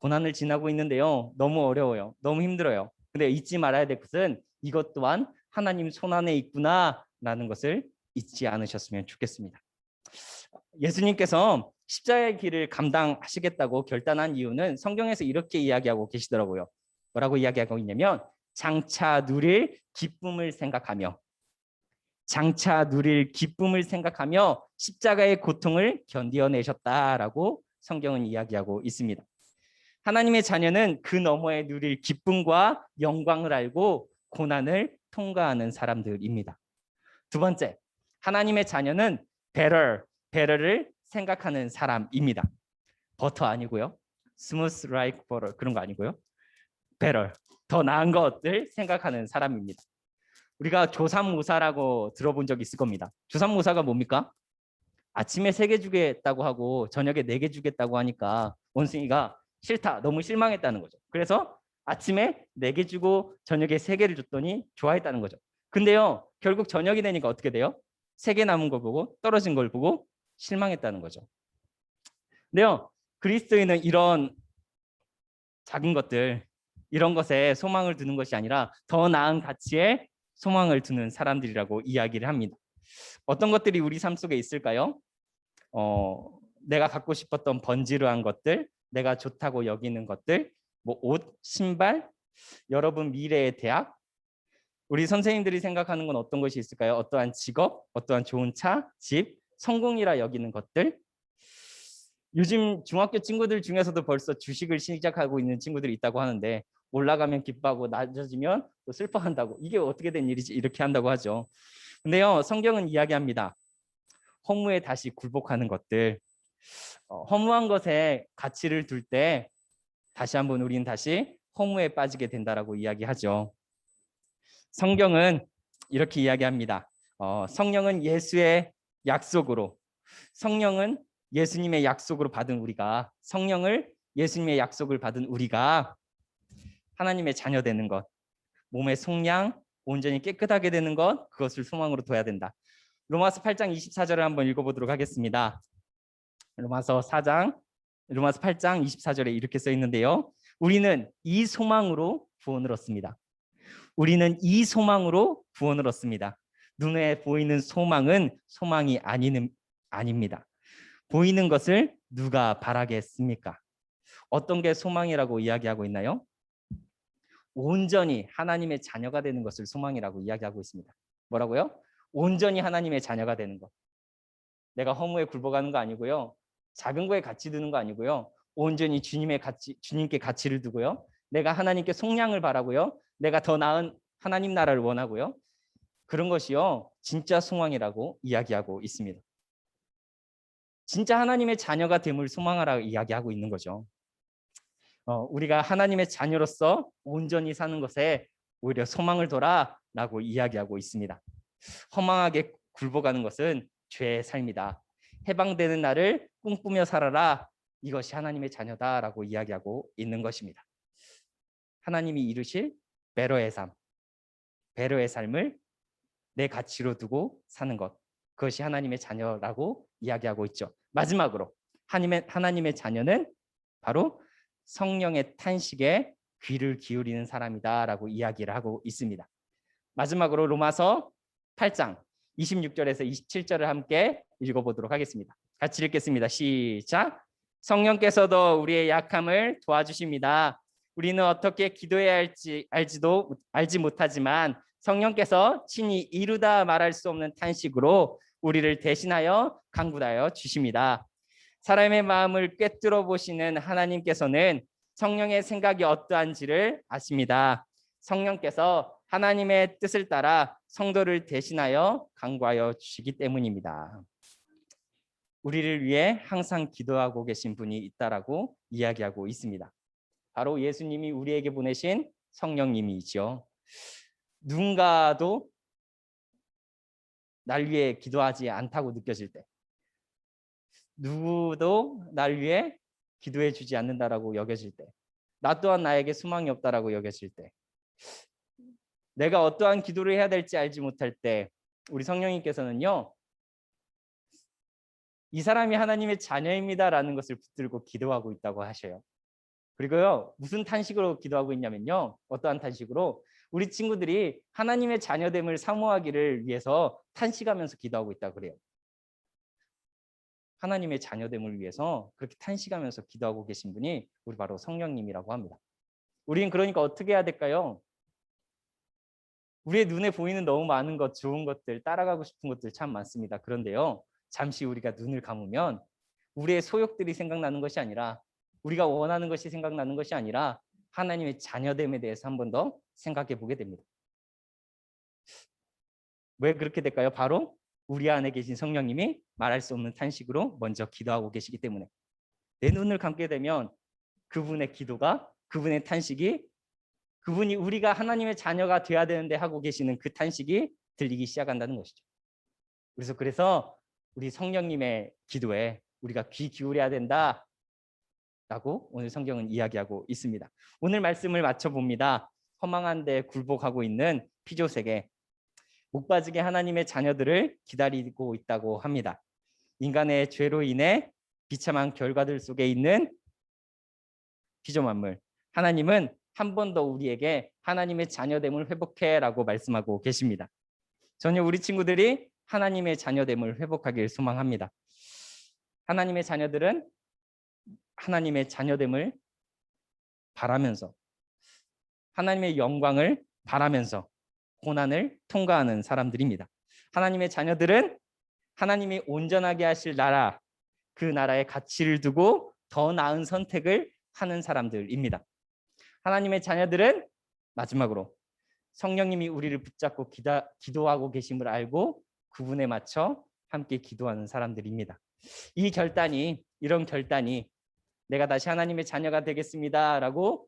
[SPEAKER 1] 고난을 지나고 있는데요, 너무 어려워요, 너무 힘들어요. 근데 잊지 말아야 될 것은 이것 또한 하나님 손 안에 있구나라는 것을 잊지 않으셨으면 좋겠습니다. 예수님께서 십자가의 길을 감당하시겠다고 결단한 이유는 성경에서 이렇게 이야기하고 계시더라고요. 뭐라고 이야기하고 있냐면 장차 누릴 기쁨을 생각하며, 장차 누릴 기쁨을 생각하며 십자가의 고통을 견디어내셨다라고 성경은 이야기하고 있습니다. 하나님의 자녀는 그 너머에 누릴 기쁨과 영광을 알고 고난을 통과하는 사람들입니다. 두 번째, 하나님의 자녀는 better를 생각하는 사람입니다. 버터 아니고요, smooth like butter 그런 거 아니고요, better, 더 나은 것을 생각하는 사람입니다. 우리가 조삼모사라고 들어본 적 있을 겁니다. 조삼모사가 뭡니까? 아침에 3개 주겠다고 하고 저녁에 4개 주겠다고 하니까 원숭이가 싫다, 너무 실망했다는 거죠. 그래서 아침에 4개 주고 저녁에 3개를 줬더니 좋아했다는 거죠. 근데요, 결국 저녁이 되니까 어떻게 돼요? 3개 남은 걸 보고, 떨어진 걸 보고 실망했다는 거죠. 근데요, 그리스도인은 이런 작은 것들, 이런 것에 소망을 두는 것이 아니라 더 나은 가치에 소망을 두는 사람들이라고 이야기를 합니다. 어떤 것들이 우리 삶 속에 있을까요? 내가 갖고 싶었던 번지르한 것들, 내가 좋다고 여기는 것들, 뭐 옷, 신발, 여러분 미래의 대학, 우리 선생님들이 생각하는 건 어떤 것이 있을까요? 어떠한 직업, 어떠한 좋은 차, 집, 성공이라 여기는 것들. 요즘 중학교 친구들 중에서도 벌써 주식을 시작하고 있는 친구들이 있다고 하는데, 올라가면 기뻐하고 낮아지면 또 슬퍼한다고, 이게 어떻게 된 일이지, 이렇게 한다고 하죠. 근데요, 성경은 이야기합니다. 허무에 다시 굴복하는 것들, 허무한 것에 가치를 둘 때 다시 한번 우리는 다시 허무에 빠지게 된다라고 이야기하죠. 성경은 이렇게 이야기합니다. 성령은 예수의 약속으로, 성령은 예수님의 약속으로 받은 우리가, 성령을 예수님의 약속을 받은 우리가 하나님의 자녀 되는 것, 몸의 속량 온전히 깨끗하게 되는 것, 그것을 소망으로 둬야 된다. 로마서 8장 24절을 한번 읽어보도록 하겠습니다. 로마서 8장 24절에 이렇게 써 있는데요. 우리는 이 소망으로 구원을 얻습니다. 우리는 이 소망으로 구원을 얻습니다. 눈에 보이는 소망은 소망이 아닙니다. 보이는 것을 누가 바라겠습니까? 어떤 게 소망이라고 이야기하고 있나요? 온전히 하나님의 자녀가 되는 것을 소망이라고 이야기하고 있습니다. 뭐라고요? 온전히 하나님의 자녀가 되는 것. 내가 허무에 굴복하는 거 아니고요, 작은 거에 가치 두는 거 아니고요, 온전히 주님께 가치를 두고요, 내가 하나님께 속량을 바라고요, 내가 더 나은 하나님 나라를 원하고요, 그런 것이요 진짜 소망이라고 이야기하고 있습니다. 진짜 하나님의 자녀가 됨을 소망하라고 이야기하고 있는 거죠. 우리가 하나님의 자녀로서 온전히 사는 것에 오히려 소망을 둬라라고 이야기하고 있습니다. 허망하게 굴복하는 것은 죄의 삶이다. 해방되는 날을 꿈꾸며 살아라. 이것이 하나님의 자녀다라고 이야기하고 있는 것입니다. 하나님이 이루실 베러의 삶, 베러의 삶을 내 가치로 두고 사는 것, 그것이 하나님의 자녀라고 이야기하고 있죠. 마지막으로 하나님의 자녀는 바로 성령의 탄식에 귀를 기울이는 사람이다라고 이야기를 하고 있습니다. 마지막으로 로마서 8장 26절에서 27절을 함께 읽어보도록 하겠습니다. 같이 읽겠습니다. 시작. 성령께서도 우리의 약함을 도와주십니다. 우리는 어떻게 기도해야 할지 알지 못하지만 성령께서 친히 이루다 말할 수 없는 탄식으로 우리를 대신하여 간구하여 주십니다. 사람의 마음을 꿰뚫어 보시는 하나님께서는 성령의 생각이 어떠한지를 아십니다. 성령께서 하나님의 뜻을 따라 성도를 대신하여 간구하여 주시기 때문입니다. 우리를 위해 항상 기도하고 계신 분이 있다라고 이야기하고 있습니다. 바로 예수님이 우리에게 보내신 성령님이죠. 누군가도 날 위해 기도하지 않다고 느껴질 때, 누구도 날 위해 기도해 주지 않는다라고 여겨질 때, 나 또한 나에게 소망이 없다라고 여겨질 때, 내가 어떠한 기도를 해야 될지 알지 못할 때, 우리 성령님께서는요, 이 사람이 하나님의 자녀입니다라는 것을 붙들고 기도하고 있다고 하셔요. 그리고요, 무슨 탄식으로 기도하고 있냐면요, 어떠한 탄식으로? 우리 친구들이 하나님의 자녀됨을 사모하기를 위해서 탄식하면서 기도하고 있다고 그래요. 하나님의 자녀됨을 위해서 그렇게 탄식하면서 기도하고 계신 분이 우리 바로 성령님이라고 합니다. 우리는 그러니까 어떻게 해야 될까요? 우리의 눈에 보이는 너무 많은 것, 좋은 것들, 따라가고 싶은 것들 참 많습니다. 그런데요, 잠시 우리가 눈을 감으면 우리의 소욕들이 생각나는 것이 아니라, 우리가 원하는 것이 생각나는 것이 아니라 하나님의 자녀됨에 대해서 한 번 더 생각해 보게 됩니다. 왜 그렇게 될까요? 바로 우리 안에 계신 성령님이 말할 수 없는 탄식으로 먼저 기도하고 계시기 때문에, 내 눈을 감게 되면 그분의 기도가, 그분의 탄식이, 그분이 우리가 하나님의 자녀가 돼야 되는데 하고 계시는 그 탄식이 들리기 시작한다는 것이죠. 그래서 우리 성령님의 기도에 우리가 귀 기울여야 된다 라고 오늘 성경은 이야기하고 있습니다. 오늘 말씀을 맞춰봅니다. 허망한 데 굴복하고 있는 피조세계, 목 빠지게 하나님의 자녀들을 기다리고 있다고 합니다. 인간의 죄로 인해 비참한 결과들 속에 있는 피조 만물, 하나님은 한 번 더 우리에게 하나님의 자녀됨을 회복해라고 말씀하고 계십니다. 저는 우리 친구들이 하나님의 자녀됨을 회복하길 소망합니다. 하나님의 자녀들은 하나님의 자녀됨을 바라면서, 하나님의 영광을 바라면서 고난을 통과하는 사람들입니다. 하나님의 자녀들은 하나님이 온전하게 하실 나라, 그 나라의 가치를 두고 더 나은 선택을 하는 사람들입니다. 하나님의 자녀들은 마지막으로 성령님이 우리를 붙잡고 기도하고 계심을 알고 그분에 맞춰 함께 기도하는 사람들입니다. 이런 결단이 내가 다시 하나님의 자녀가 되겠습니다 라고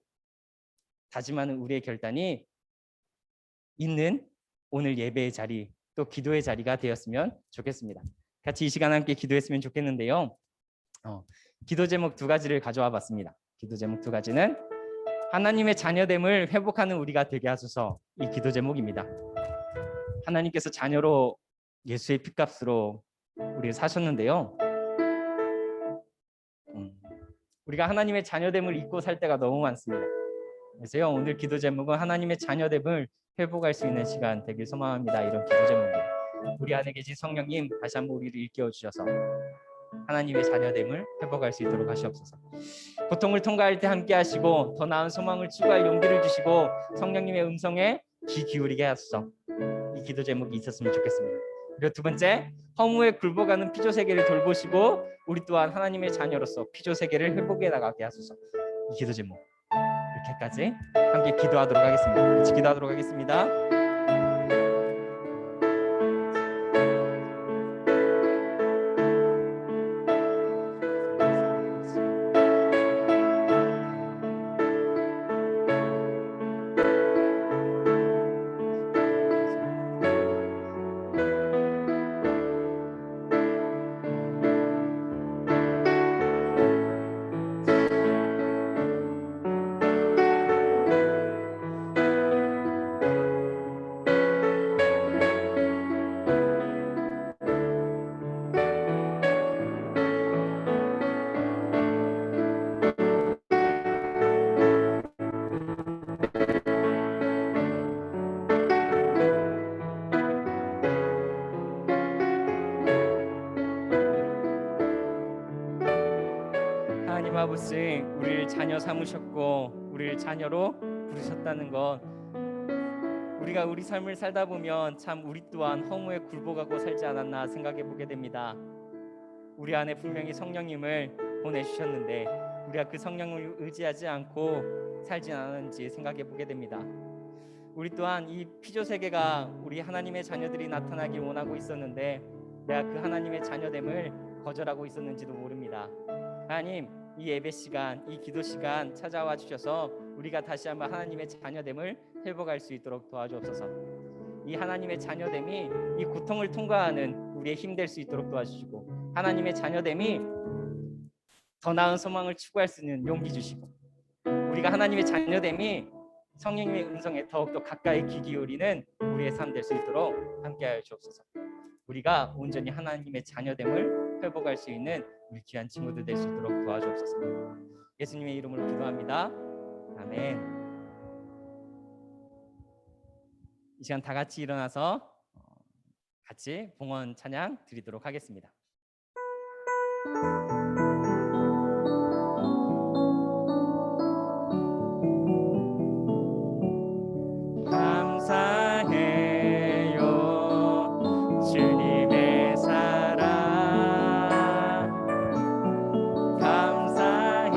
[SPEAKER 1] 다짐하는 우리의 결단이 있는 오늘 예배의 자리, 또 기도의 자리가 되었으면 좋겠습니다. 같이 이 시간 함께 기도했으면 좋겠는데요. 기도 제목 2가지를 가져와 봤습니다. 기도 제목 2가지는 하나님의 자녀됨을 회복하는 우리가 되게 하소서, 이 기도 제목입니다. 하나님께서 자녀로 예수의 피값으로 우리를 사셨는데요, 우리가 하나님의 자녀됨을 잊고 살 때가 너무 많습니다. 그래서요, 오늘 기도 제목은 하나님의 자녀됨을 회복할 수 있는 시간 되길 소망합니다. 이런 기도 제목이에요. 우리 안에 계신 성령님, 다시 한번 우리를 일깨워 주셔서 하나님의 자녀됨을 회복할 수 있도록 하시옵소서. 고통을 통과할 때 함께 하시고 더 나은 소망을 추구할 용기를 주시고 성령님의 음성에 귀 기울이게 하소서. 이 기도 제목이 있었으면 좋겠습니다. 그리고 2번째, 허무에 굴복하는 피조 세계를 돌보시고 우리 또한 하나님의 자녀로서 피조 세계를 회복해 나가게 하소서. 이 기도 제목 이렇게까지 함께 기도하도록 하겠습니다. 같이 기도하도록 하겠습니다. 아버지 우리를 자녀 삼으셨고 우리를 자녀로 부르셨다는 것, 우리가 우리 삶을 살다 보면 참 우리 또한 허무에 굴복하고 살지 않았나 생각해 보게 됩니다. 우리 안에 분명히 성령님을 보내주셨는데 우리가 그 성령을 의지하지 않고 살지 않았는지 생각해 보게 됩니다. 우리 또한 이 피조 세계가 우리 하나님의 자녀들이 나타나길 원하고 있었는데 내가 그 하나님의 자녀됨을 거절하고 있었는지도 모릅니다. 하나님, 이 예배 시간, 이 기도 시간 찾아와 주셔서 우리가 다시 한번 하나님의 자녀됨을 회복할 수 있도록 도와주옵소서. 이 하나님의 자녀됨이 이 고통을 통과하는 우리의 힘 될 수 있도록 도와주시고, 하나님의 자녀됨이 더 나은 소망을 추구할 수 있는 용기 주시고, 우리가 하나님의 자녀됨이 성령님의 음성에 더욱더 가까이 귀 기울이는 우리의 삶 될 수 있도록 함께하여 주옵소서. 우리가 온전히 하나님의 자녀됨을 회복할 수 있는 우리 귀한 친구들 될 수 있도록 도와주옵소서. 예수님의 이름으로 기도합니다. 아멘. 이 시간 다 같이 일어나서 같이 봉헌 찬양 드리도록 하겠습니다. 감사해요 주님의 사랑, 감사해요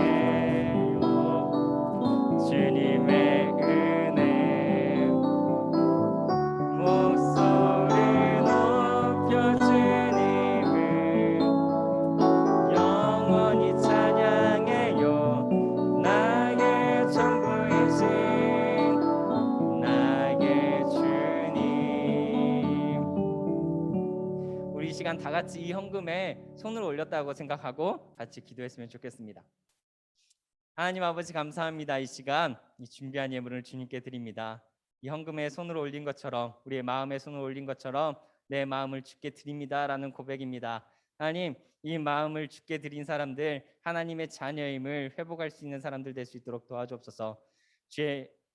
[SPEAKER 1] 주님의 은혜, 목소리 높여 주님을 영원히 찬양해요. 나의 전부이신 나의 주님. 우리 이 시간 다 같이 이 헌금에 손을 올렸다고 생각하고 같이 기도했으면 좋겠습니다. 하나님 아버지, 감사합니다. 이 시간 이 준비한 예물을 주님께 드립니다. 이 헌금에 손을 올린 것처럼, 우리의 마음에 손을 올린 것처럼 내 마음을 주께 드립니다라는 고백입니다. 하나님, 이 마음을 주께 드린 사람들, 하나님의 자녀임을 회복할 수 있는 사람들 될 수 있도록 도와주옵소서.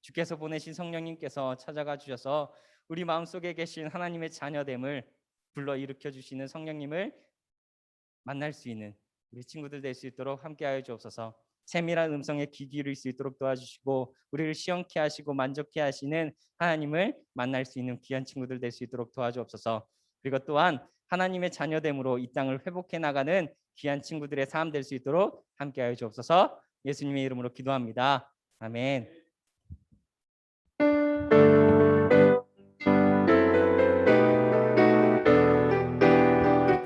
[SPEAKER 1] 주께서 보내신 성령님께서 찾아가 주셔서 우리 마음속에 계신 하나님의 자녀됨을 불러일으켜 주시는 성령님을 만날 수 있는 우리 친구들 될 수 있도록 함께하여 주옵소서. 세밀한 음성에 귀 기울일 수 있도록 도와주시고, 우리를 시원케 하시고 만족케 하시는 하나님을 만날 수 있는 귀한 친구들 될 수 있도록 도와주옵소서. 그리고 또한 하나님의 자녀됨으로 이 땅을 회복해 나가는 귀한 친구들의 삶 될 수 있도록 함께하여 주옵소서. 예수님의 이름으로 기도합니다. 아멘.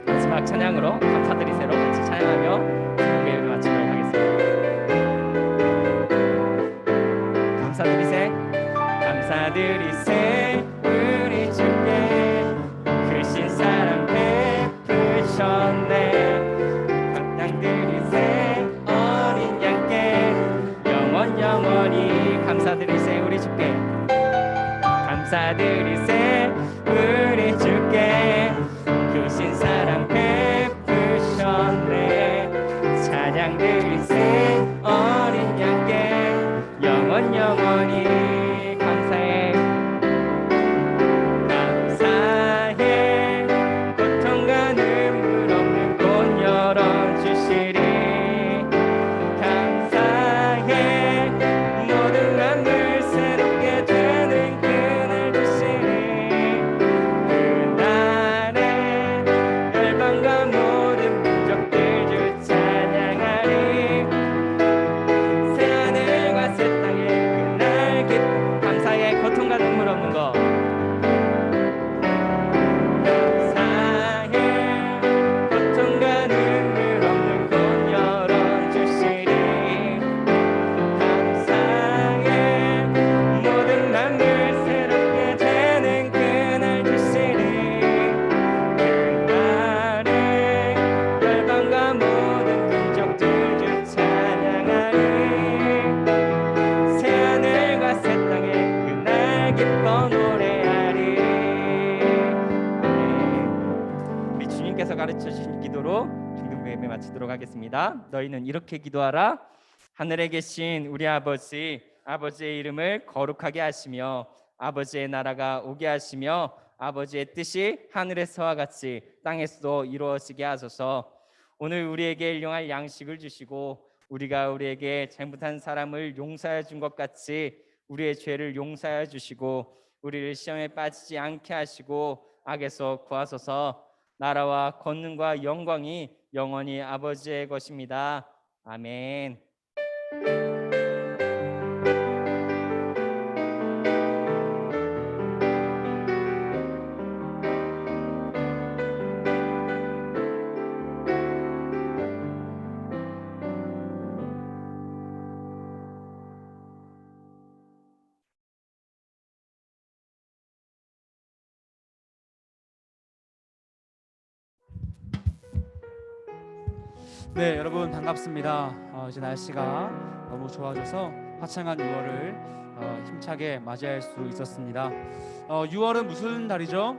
[SPEAKER 1] 마지막 찬양으로 감사드리세로 같이 찬양하며 예배를 마치도록 하겠습니다. 감사드리세, 감사드리세 우리 주께 크신 사랑 베푸셨네. 감당드리세 어린 양께 영원히 감사드리세 우리 주께, 감사드리세 우리 주께 크신 사랑 베푸셨네. 찬양드리세 어린 양께 영원히 감사해. 감사해 고통과 눈물 없는 곳 열어주시리. 감사해 모든 만물 새롭게 되는 그날 주시리. 그날에 열방과 모든 민족들 주 찬양하리. 새하늘과 새 땅에 그날 감사해 고통과 눈물 없는 것. 감사해 고통과 눈물 없는 곳 열어주시리. 감사해 모든 만물 새롭게 되는 그날 주시리. 그날에 열방과 모든 민족들 주 찬양하리. 새하늘과 새 땅에 그날 기뻐 노래하리. 아멘. 우리 주님께서 가르쳐 주신 기도로 중등부 예배 마치도록 하겠습니다. 너희는 이렇게 기도하라. 하늘에 계신 우리 아버지, 아버지의 이름을 거룩하게 하시며 아버지의 나라가 오게 하시며 아버지의 뜻이 하늘에서와 같이 땅에서도 이루어지게 하소서. 오늘 우리에게 일용할 양식을 주시고 우리가 우리에게 잘못한 사람을 용서해 준 것 같이 우리의 죄를 용서해 주시고 우리를 시험에 빠지지 않게 하시고 악에서 구하소서. 나라와 권능과 영광이 영원히 아버지의 것입니다. 아멘.
[SPEAKER 4] 네, 여러분 반갑습니다. 이제 날씨가 너무 좋아져서 화창한 6월을 힘차게 맞이할 수 있었습니다. 6월은 무슨 달이죠?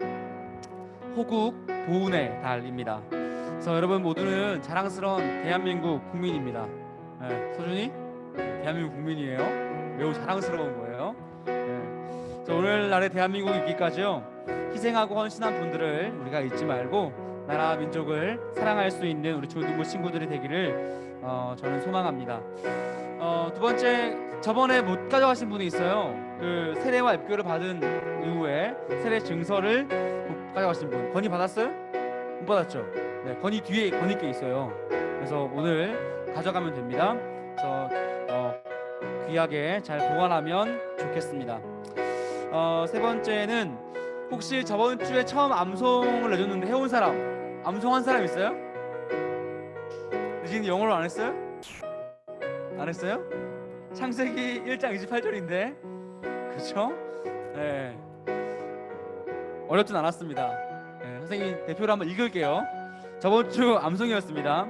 [SPEAKER 4] 호국 보훈의 달입니다. 그래서 여러분 모두는 자랑스러운 대한민국 국민입니다. 네, 서준이 대한민국 국민이에요. 매우 자랑스러운 거예요. 네. 그래서 오늘날의 대한민국 있기까지요, 희생하고 헌신한 분들을 우리가 잊지 말고 나라 민족을 사랑할 수 있는 우리 조등부 친구들이 되기를 저는 소망합니다. 두 번째, 저번에 못 가져가신 분이 있어요. 그 세례와 입교를 받은 이후에 세례 증서를 못 가져가신 분, 건의 받았어요? 못 받았죠? 네, 건의 뒤에 건의께 있어요. 그래서 오늘 가져가면 됩니다. 그래서 귀하게 잘 보관하면 좋겠습니다. 세 번째는 혹시 저번 주에 처음 암송을 내줬는데 해온 사람, 암송한 사람 있어요? 지금 영어로 안 했어요? 안 했어요? 창세기 1장 28절인데, 그렇죠? 네, 어렵진 않았습니다. 네, 선생님이 대표로 한번 읽을게요. 저번 주 암송이었습니다.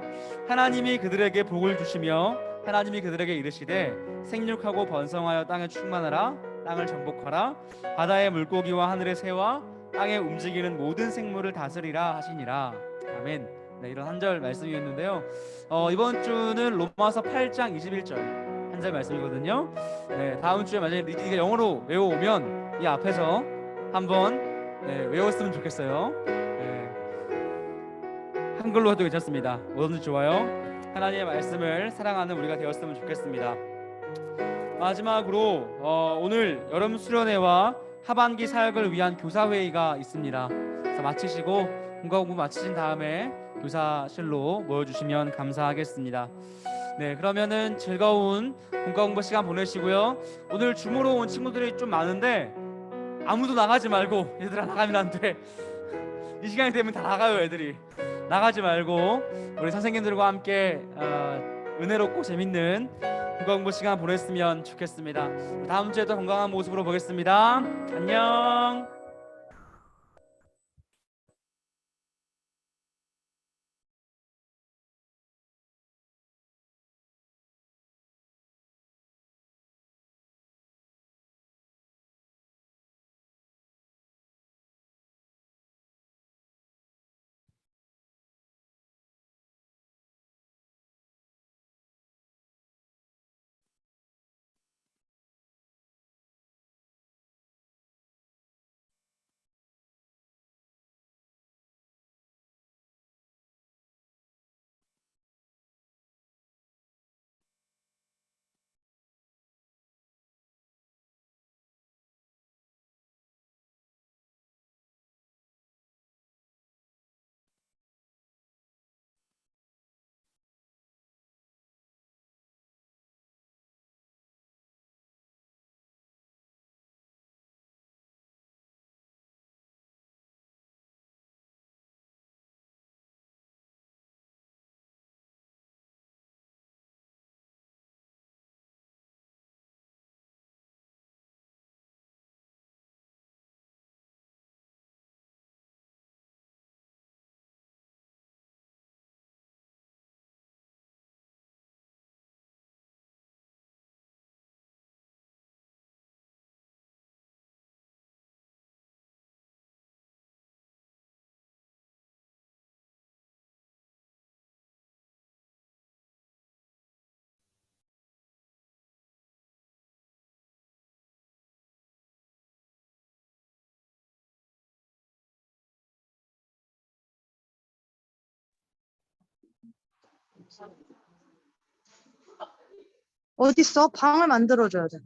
[SPEAKER 4] 하나님이 그들에게 복을 주시며 하나님이 그들에게 이르시되 생육하고 번성하여 땅에 충만하라. 땅을 정복하라. 바다의 물고기와 하늘의 새와 땅에 움직이는 모든 생물을 다스리라 하시니라. 아멘. 네, 이런 한 절 말씀이었는데요. 이번 주는 로마서 8장 21절 한 절 말씀이거든요. 네, 다음 주에 만약에 리디가 영어로 외워오면 이 앞에서 한번 외웠으면 좋겠어요. 네, 한글로 해도 괜찮습니다. 뭐든지 좋아요. 하나님의 말씀을 사랑하는 우리가 되었으면 좋겠습니다. 마지막으로 오늘 여름 수련회와 하반기 사역을 위한 교사회의가 있습니다. 그래서 마치시고 공과 공부 마치신 다음에 교사실로 모여주시면 감사하겠습니다. 네, 그러면은 즐거운 공과 공부 시간 보내시고요. 오늘 줌으로 온 친구들이 좀 많은데 아무도 나가지 말고, 얘들아 나가면 안 돼. 이 시간이 되면 다 나가요. 애들이 나가지 말고 우리 선생님들과 함께 은혜롭고 재밌는 공과 공부 시간 보냈으면 좋겠습니다. 다음 주에도 건강한 모습으로 보겠습니다. 안녕.
[SPEAKER 5] 어딨어? 방을 만들어줘야 돼.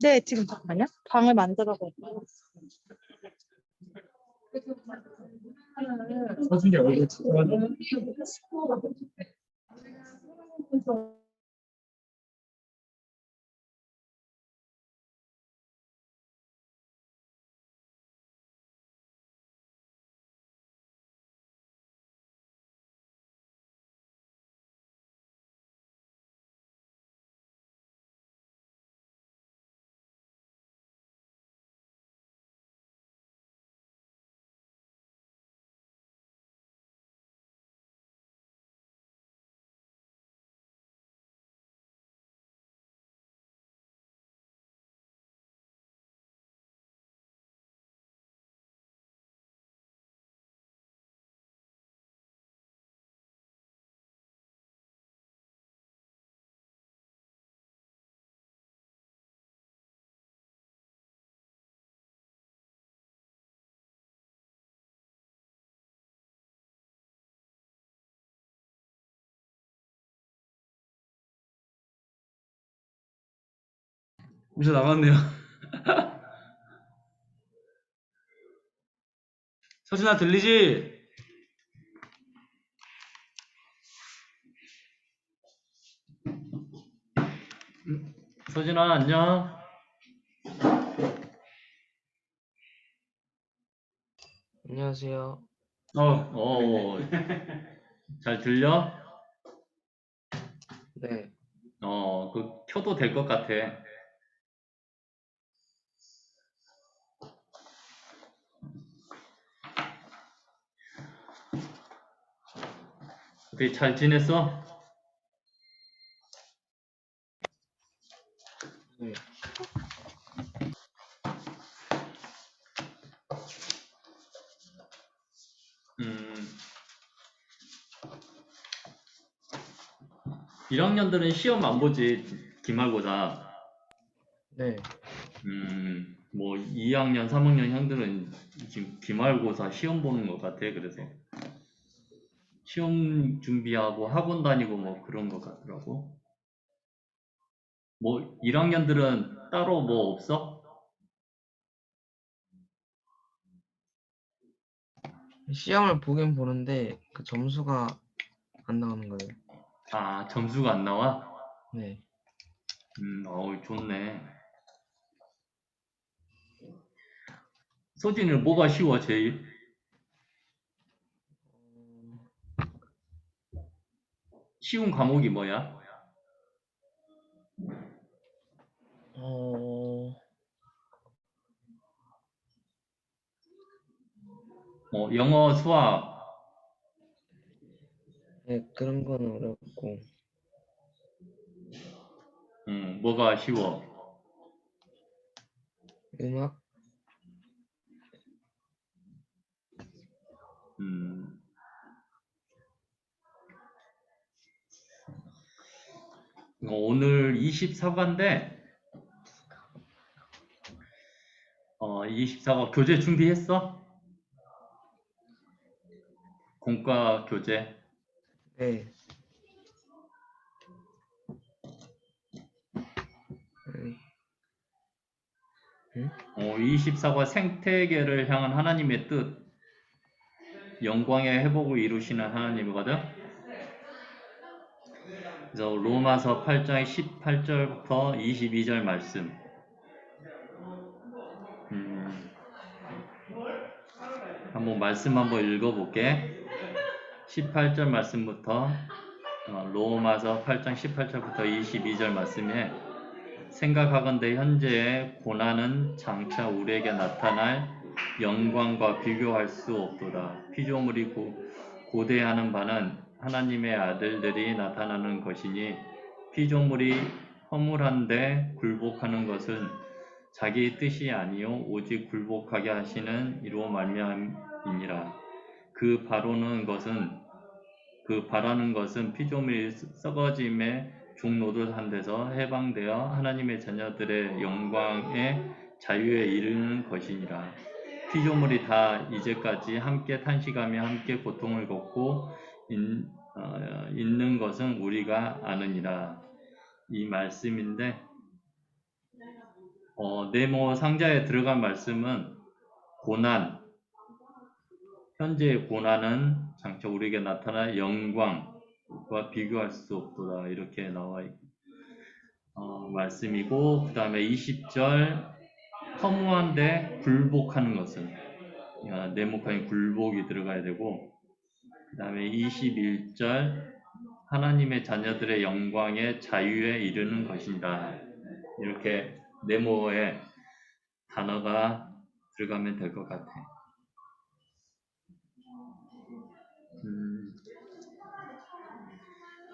[SPEAKER 5] 네, 지금 잠깐만요. 방을 만들어볼게요.
[SPEAKER 6] 미쳐 나갔네요. 서진아 들리지? 서진아 안녕.
[SPEAKER 7] 안녕하세요.
[SPEAKER 6] 잘 들려?
[SPEAKER 7] 네,
[SPEAKER 6] 켜도 될 것 같아. 어떻게 잘 지냈어?
[SPEAKER 7] 네,
[SPEAKER 6] 1학년들은 시험 안 보지, 기말고사.
[SPEAKER 7] 네.
[SPEAKER 6] 뭐 2학년, 3학년 형들은 지금 기말고사 시험 보는 것 같아. 그래서 시험 준비하고 학원 다니고 뭐 그런 것 같더라고. 뭐 1학년들은 따로 뭐 없어?
[SPEAKER 7] 시험을 보긴 보는데 그 점수가 안 나오는 거예요.
[SPEAKER 6] 아, 점수가 안 나와?
[SPEAKER 7] 네.
[SPEAKER 6] 좋네. 소진이는 뭐가 쉬워, 제일? 쉬운 과목이 뭐야?
[SPEAKER 7] 어,
[SPEAKER 6] 영어, 수학,
[SPEAKER 7] 네, 그런 건 어렵고
[SPEAKER 6] 뭐가 쉬워?
[SPEAKER 7] 음악,
[SPEAKER 6] 음, 오늘 24과인데, 24과 교재 준비했어? 공과 교재.
[SPEAKER 7] 네. 응?
[SPEAKER 6] 24과 생태계를 향한 하나님의 뜻, 영광의 회복을 이루시는 하나님이거든. 그래서 로마서 8장 18절부터 22절 말씀. 한번 말씀 한번 읽어볼게. 18절 말씀부터 로마서 8장 18절부터 22절 말씀에 생각하건대 현재의 고난은 장차 우리에게 나타날 영광과 비교할 수 없도다. 피조물이 고대하는 바는 하나님의 아들들이 나타나는 것이니 피조물이 허물한데 굴복하는 것은 자기 뜻이 아니요 오직 굴복하게 하시는 이로 말미암이니라. 그 바라는 것은 피조물이 썩어짐에 종노릇한 데서 해방되어 하나님의 자녀들의 영광의 자유에 이르는 것이니라. 피조물이 다 이제까지 함께 탄식하며 함께 고통을 겪고 있는 것은 우리가 아느니라. 이 말씀인데 네모 상자에 들어간 말씀은 고난, 현재의 고난은 장차 우리에게 나타날 영광과 비교할 수 없도다 이렇게 나와 있고 말씀이고, 그 다음에 20절 허무한데 굴복하는 것은 네모칸이 굴복이 들어가야 되고, 그 다음에 21절 하나님의 자녀들의 영광의 자유에 이르는 것이다. 이렇게 네모에 단어가 들어가면 될 것 같아.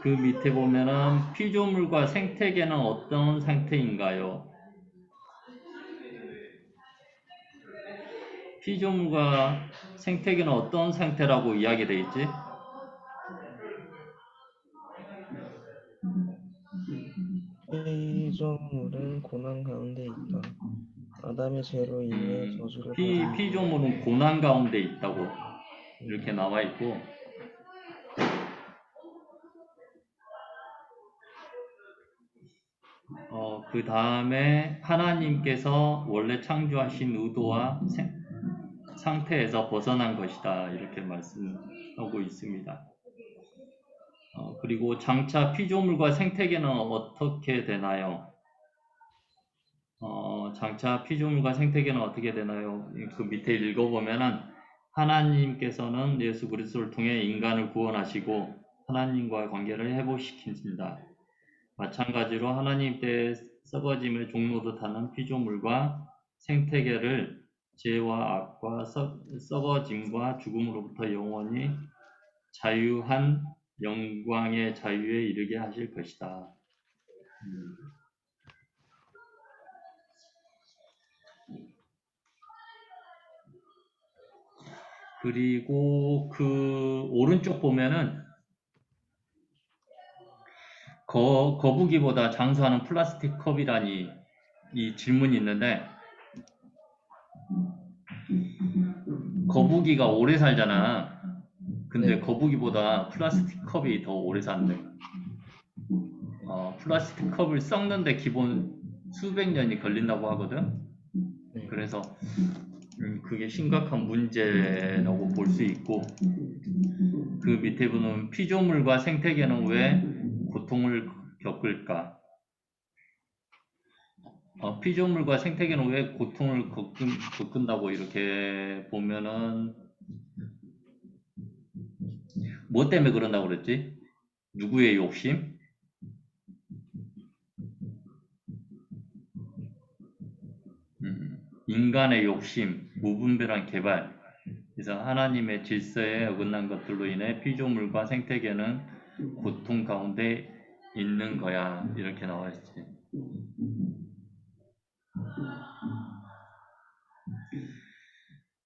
[SPEAKER 6] 그 밑에 보면은 피조물과 생태계는 어떤 상태인가요? 피조물과 생태계는 어떤 상태라고 이야기되어 있지?
[SPEAKER 7] 피조물은 고난 가운데 있다. 아담의 죄로 인해 저주를 받은
[SPEAKER 6] 피조물은 고난 가운데 있다고 이렇게 나와 있고, 그 다음에 하나님께서 원래 창조하신 의도와 상태에서 벗어난 것이다 이렇게 말씀하고 있습니다. 그리고 장차 피조물과 생태계는 어떻게 되나요? 장차 피조물과 생태계는 어떻게 되나요? 그 밑에 읽어보면은 하나님께서는 예수 그리스도를 통해 인간을 구원하시고 하나님과의 관계를 회복시키신다. 마찬가지로 하나님 때에 썩어짐의 종노릇하는 피조물과 생태계를 죄와 악과 썩어짐과 죽음으로부터 영원히 자유한 영광의 자유에 이르게 하실 것이다. 그리고 그 오른쪽 보면은 거북이보다 장수하는 플라스틱 컵이라니 이 질문이 있는데, 거북이가 오래 살잖아. 근데
[SPEAKER 7] 네.
[SPEAKER 6] 거북이보다 플라스틱 컵이 더 오래 산대. 플라스틱 컵을 썩는데 기본 수백 년이 걸린다고 하거든.
[SPEAKER 7] 네.
[SPEAKER 6] 그래서 그게 심각한 문제라고 볼 수 있고, 그 밑에 보면 피조물과 생태계는 왜 고통을 겪을까? 피조물과 생태계는 왜 고통을 겪는다고 이렇게 보면은 뭐 때문에 그런다고 그랬지? 누구의 욕심? 인간의 욕심, 무분별한 개발. 그래서 하나님의 질서에 어긋난 것들로 인해 피조물과 생태계는 고통 가운데 있는 거야. 이렇게 나와 있지.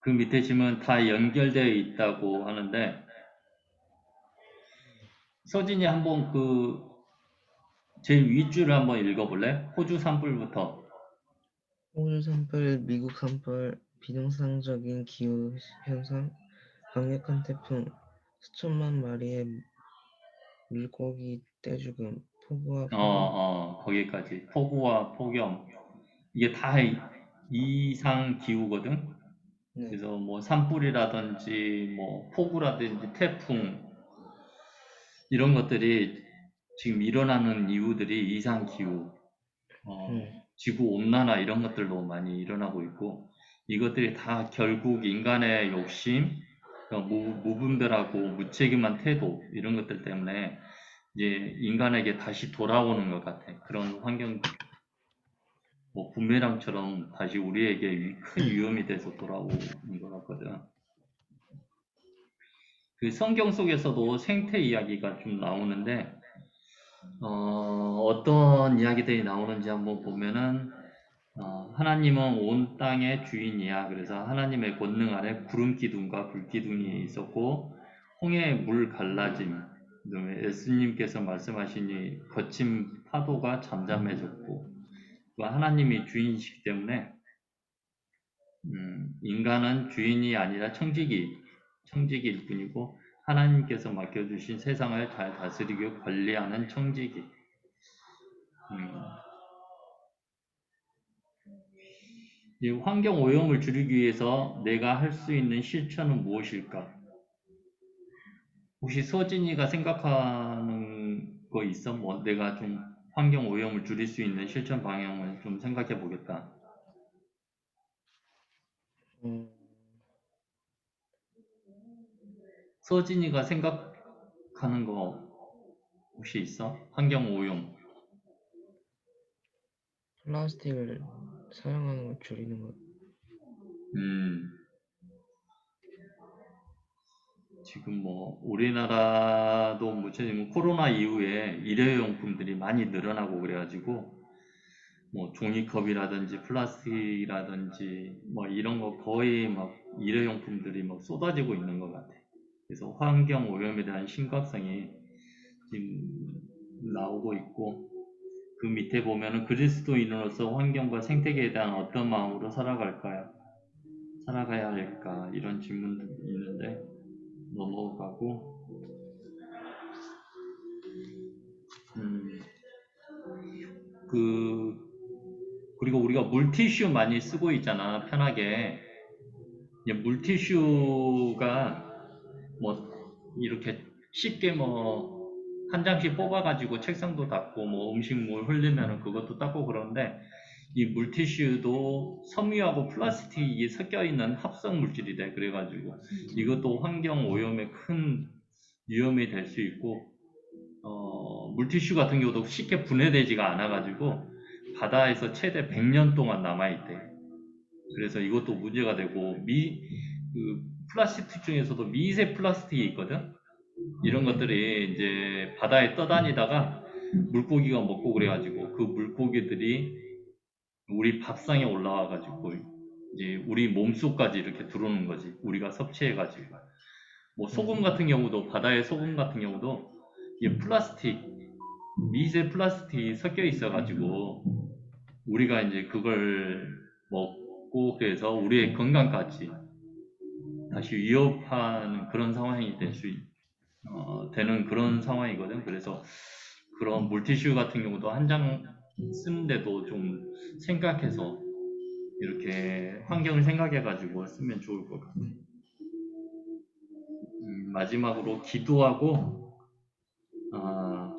[SPEAKER 6] 그 밑에 지면 다 연결되어 있다고 하는데, 서진이 한번 그 제일 윗줄을 한번 읽어볼래? 호주 산불부터.
[SPEAKER 7] 호주 산불, 미국 산불, 비정상적인 기후 현상, 강력한 태풍, 수천만 마리의 물고기 떼죽음, 폭우와 폭염.
[SPEAKER 6] 거기까지. 폭우와 폭염. 이게 다 이상 기후거든.
[SPEAKER 7] 네.
[SPEAKER 6] 그래서 뭐 산불이라든지 뭐 폭우라든지 태풍 이런 것들이 지금 일어나는 이유들이 이상 기후, 지구 온난화 이런 것들도 많이 일어나고 있고, 이것들이 다 결국 인간의 욕심, 무분별하고 무책임한 태도 이런 것들 때문에 이제 인간에게 다시 돌아오는 것 같아. 그런 환경, 뭐 부메랑처럼 다시 우리에게 큰 위험이 돼서 돌아오는 것 같거든. 그 성경 속에서도 생태 이야기가 좀 나오는데, 어떤 이야기들이 나오는지 한번 보면은, 하나님은 온 땅의 주인이야. 그래서 하나님의 권능 아래 구름 기둥과 불 기둥이 있었고 홍해의 물 갈라짐, 그다음에 예수님께서 말씀하시니 거친 파도가 잠잠해졌고 또 하나님이 주인이시기 때문에 인간은 주인이 아니라 청지기일 뿐이고 하나님께서 맡겨주신 세상을 잘 다스리고 관리하는 청지기. 이 환경 오염을 줄이기 위해서 내가 할 수 있는 실천은 무엇일까? 혹시 서진이가 생각하는 거 있어? 뭐 내가 좀 환경 오염을 줄일 수 있는 실천 방향을 좀 생각해 보겠다.
[SPEAKER 7] 음,
[SPEAKER 6] 서진이가 생각하는 거 혹시 있어? 환경 오염.
[SPEAKER 7] 플라스틱을 사용하는 걸 줄이는 것.
[SPEAKER 6] 지금 뭐 우리나라도 뭐 지금 코로나 이후에 일회용품들이 많이 늘어나고 그래가지고 뭐 종이컵이라든지 플라스틱이라든지 뭐 이런 거 거의 막 일회용품들이 막 쏟아지고 있는 것 같아. 그래서 환경 오염에 대한 심각성이 지금 나오고 있고 그 밑에 보면은 그리스도인으로서 환경과 생태계에 대한 어떤 마음으로 살아가야 할까 이런 질문도 있는데 넘어가고 그리고 우리가 물티슈 많이 쓰고 있잖아 편하게. 이제 물티슈가 뭐 이렇게 쉽게 뭐 한 장씩 뽑아가지고 책상도 닦고 뭐 음식물 흘리면은 그것도 닦고 그러는데 이 물티슈도 섬유하고 플라스틱이 섞여 있는 합성 물질이래. 그래가지고 이것도 환경 오염에 큰 위험이 될 수 있고 물티슈 같은 경우도 쉽게 분해되지가 않아가지고 바다에서 최대 100년 동안 남아있대. 그래서 이것도 문제가 되고 그 플라스틱 중에서도 미세 플라스틱이 있거든. 이런 것들이 이제 바다에 떠다니다가 물고기가 먹고 그래가지고 그 물고기들이 우리 밥상에 올라와가지고 이제 우리 몸속까지 이렇게 들어오는 거지. 우리가 섭취해가지고 뭐 소금 같은 경우도 바다의 소금 같은 경우도 이게 미세 플라스틱이 섞여 있어가지고 우리가 이제 그걸 먹고 그래서 우리의 건강까지 다시 위협하는 그런 상황이 되는 그런 상황이거든. 그래서 그런 물티슈 같은 경우도 한 장 쓰는데도 좀 생각해서 이렇게 환경을 생각해가지고 쓰면 좋을 것 같아. 마지막으로 기도하고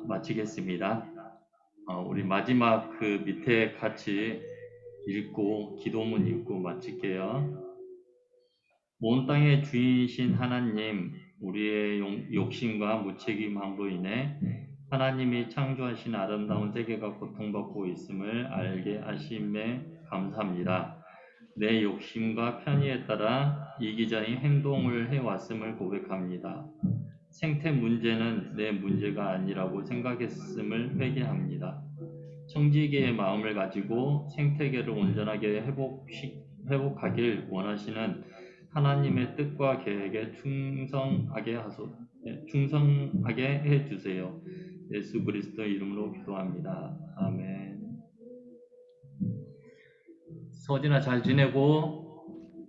[SPEAKER 6] 마치겠습니다. 우리 마지막 그 밑에 같이 읽고 기도문 읽고 마칠게요. 온 땅의 주인이신 하나님, 우리의 욕심과 무책임함으로 인해 하나님이 창조하신 아름다운 세계가 고통받고 있음을 알게 하심에 감사합니다. 내 욕심과 편의에 따라 이기적인 행동을 해왔음을 고백합니다. 생태 문제는 내 문제가 아니라고 생각했음을 회개합니다. 청지기의 마음을 가지고 생태계를 온전하게 회복하길 원하시는 하나님의 뜻과 계획에 충성하게 해주세요. 예수 그리스도 이름으로 기도합니다. 아멘. 서진아 잘 지내고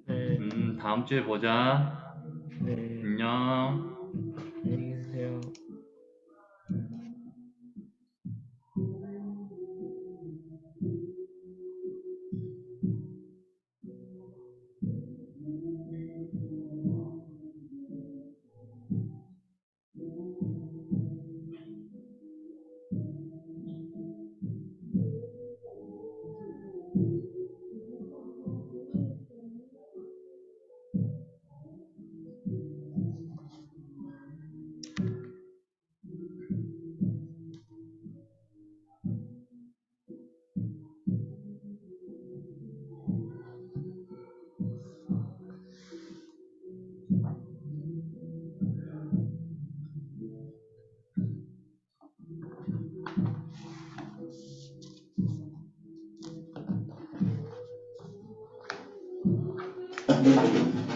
[SPEAKER 7] 네,
[SPEAKER 6] 다음 주에 보자.
[SPEAKER 7] 네,
[SPEAKER 6] 안녕.
[SPEAKER 7] 안녕히 계세요.
[SPEAKER 6] 네.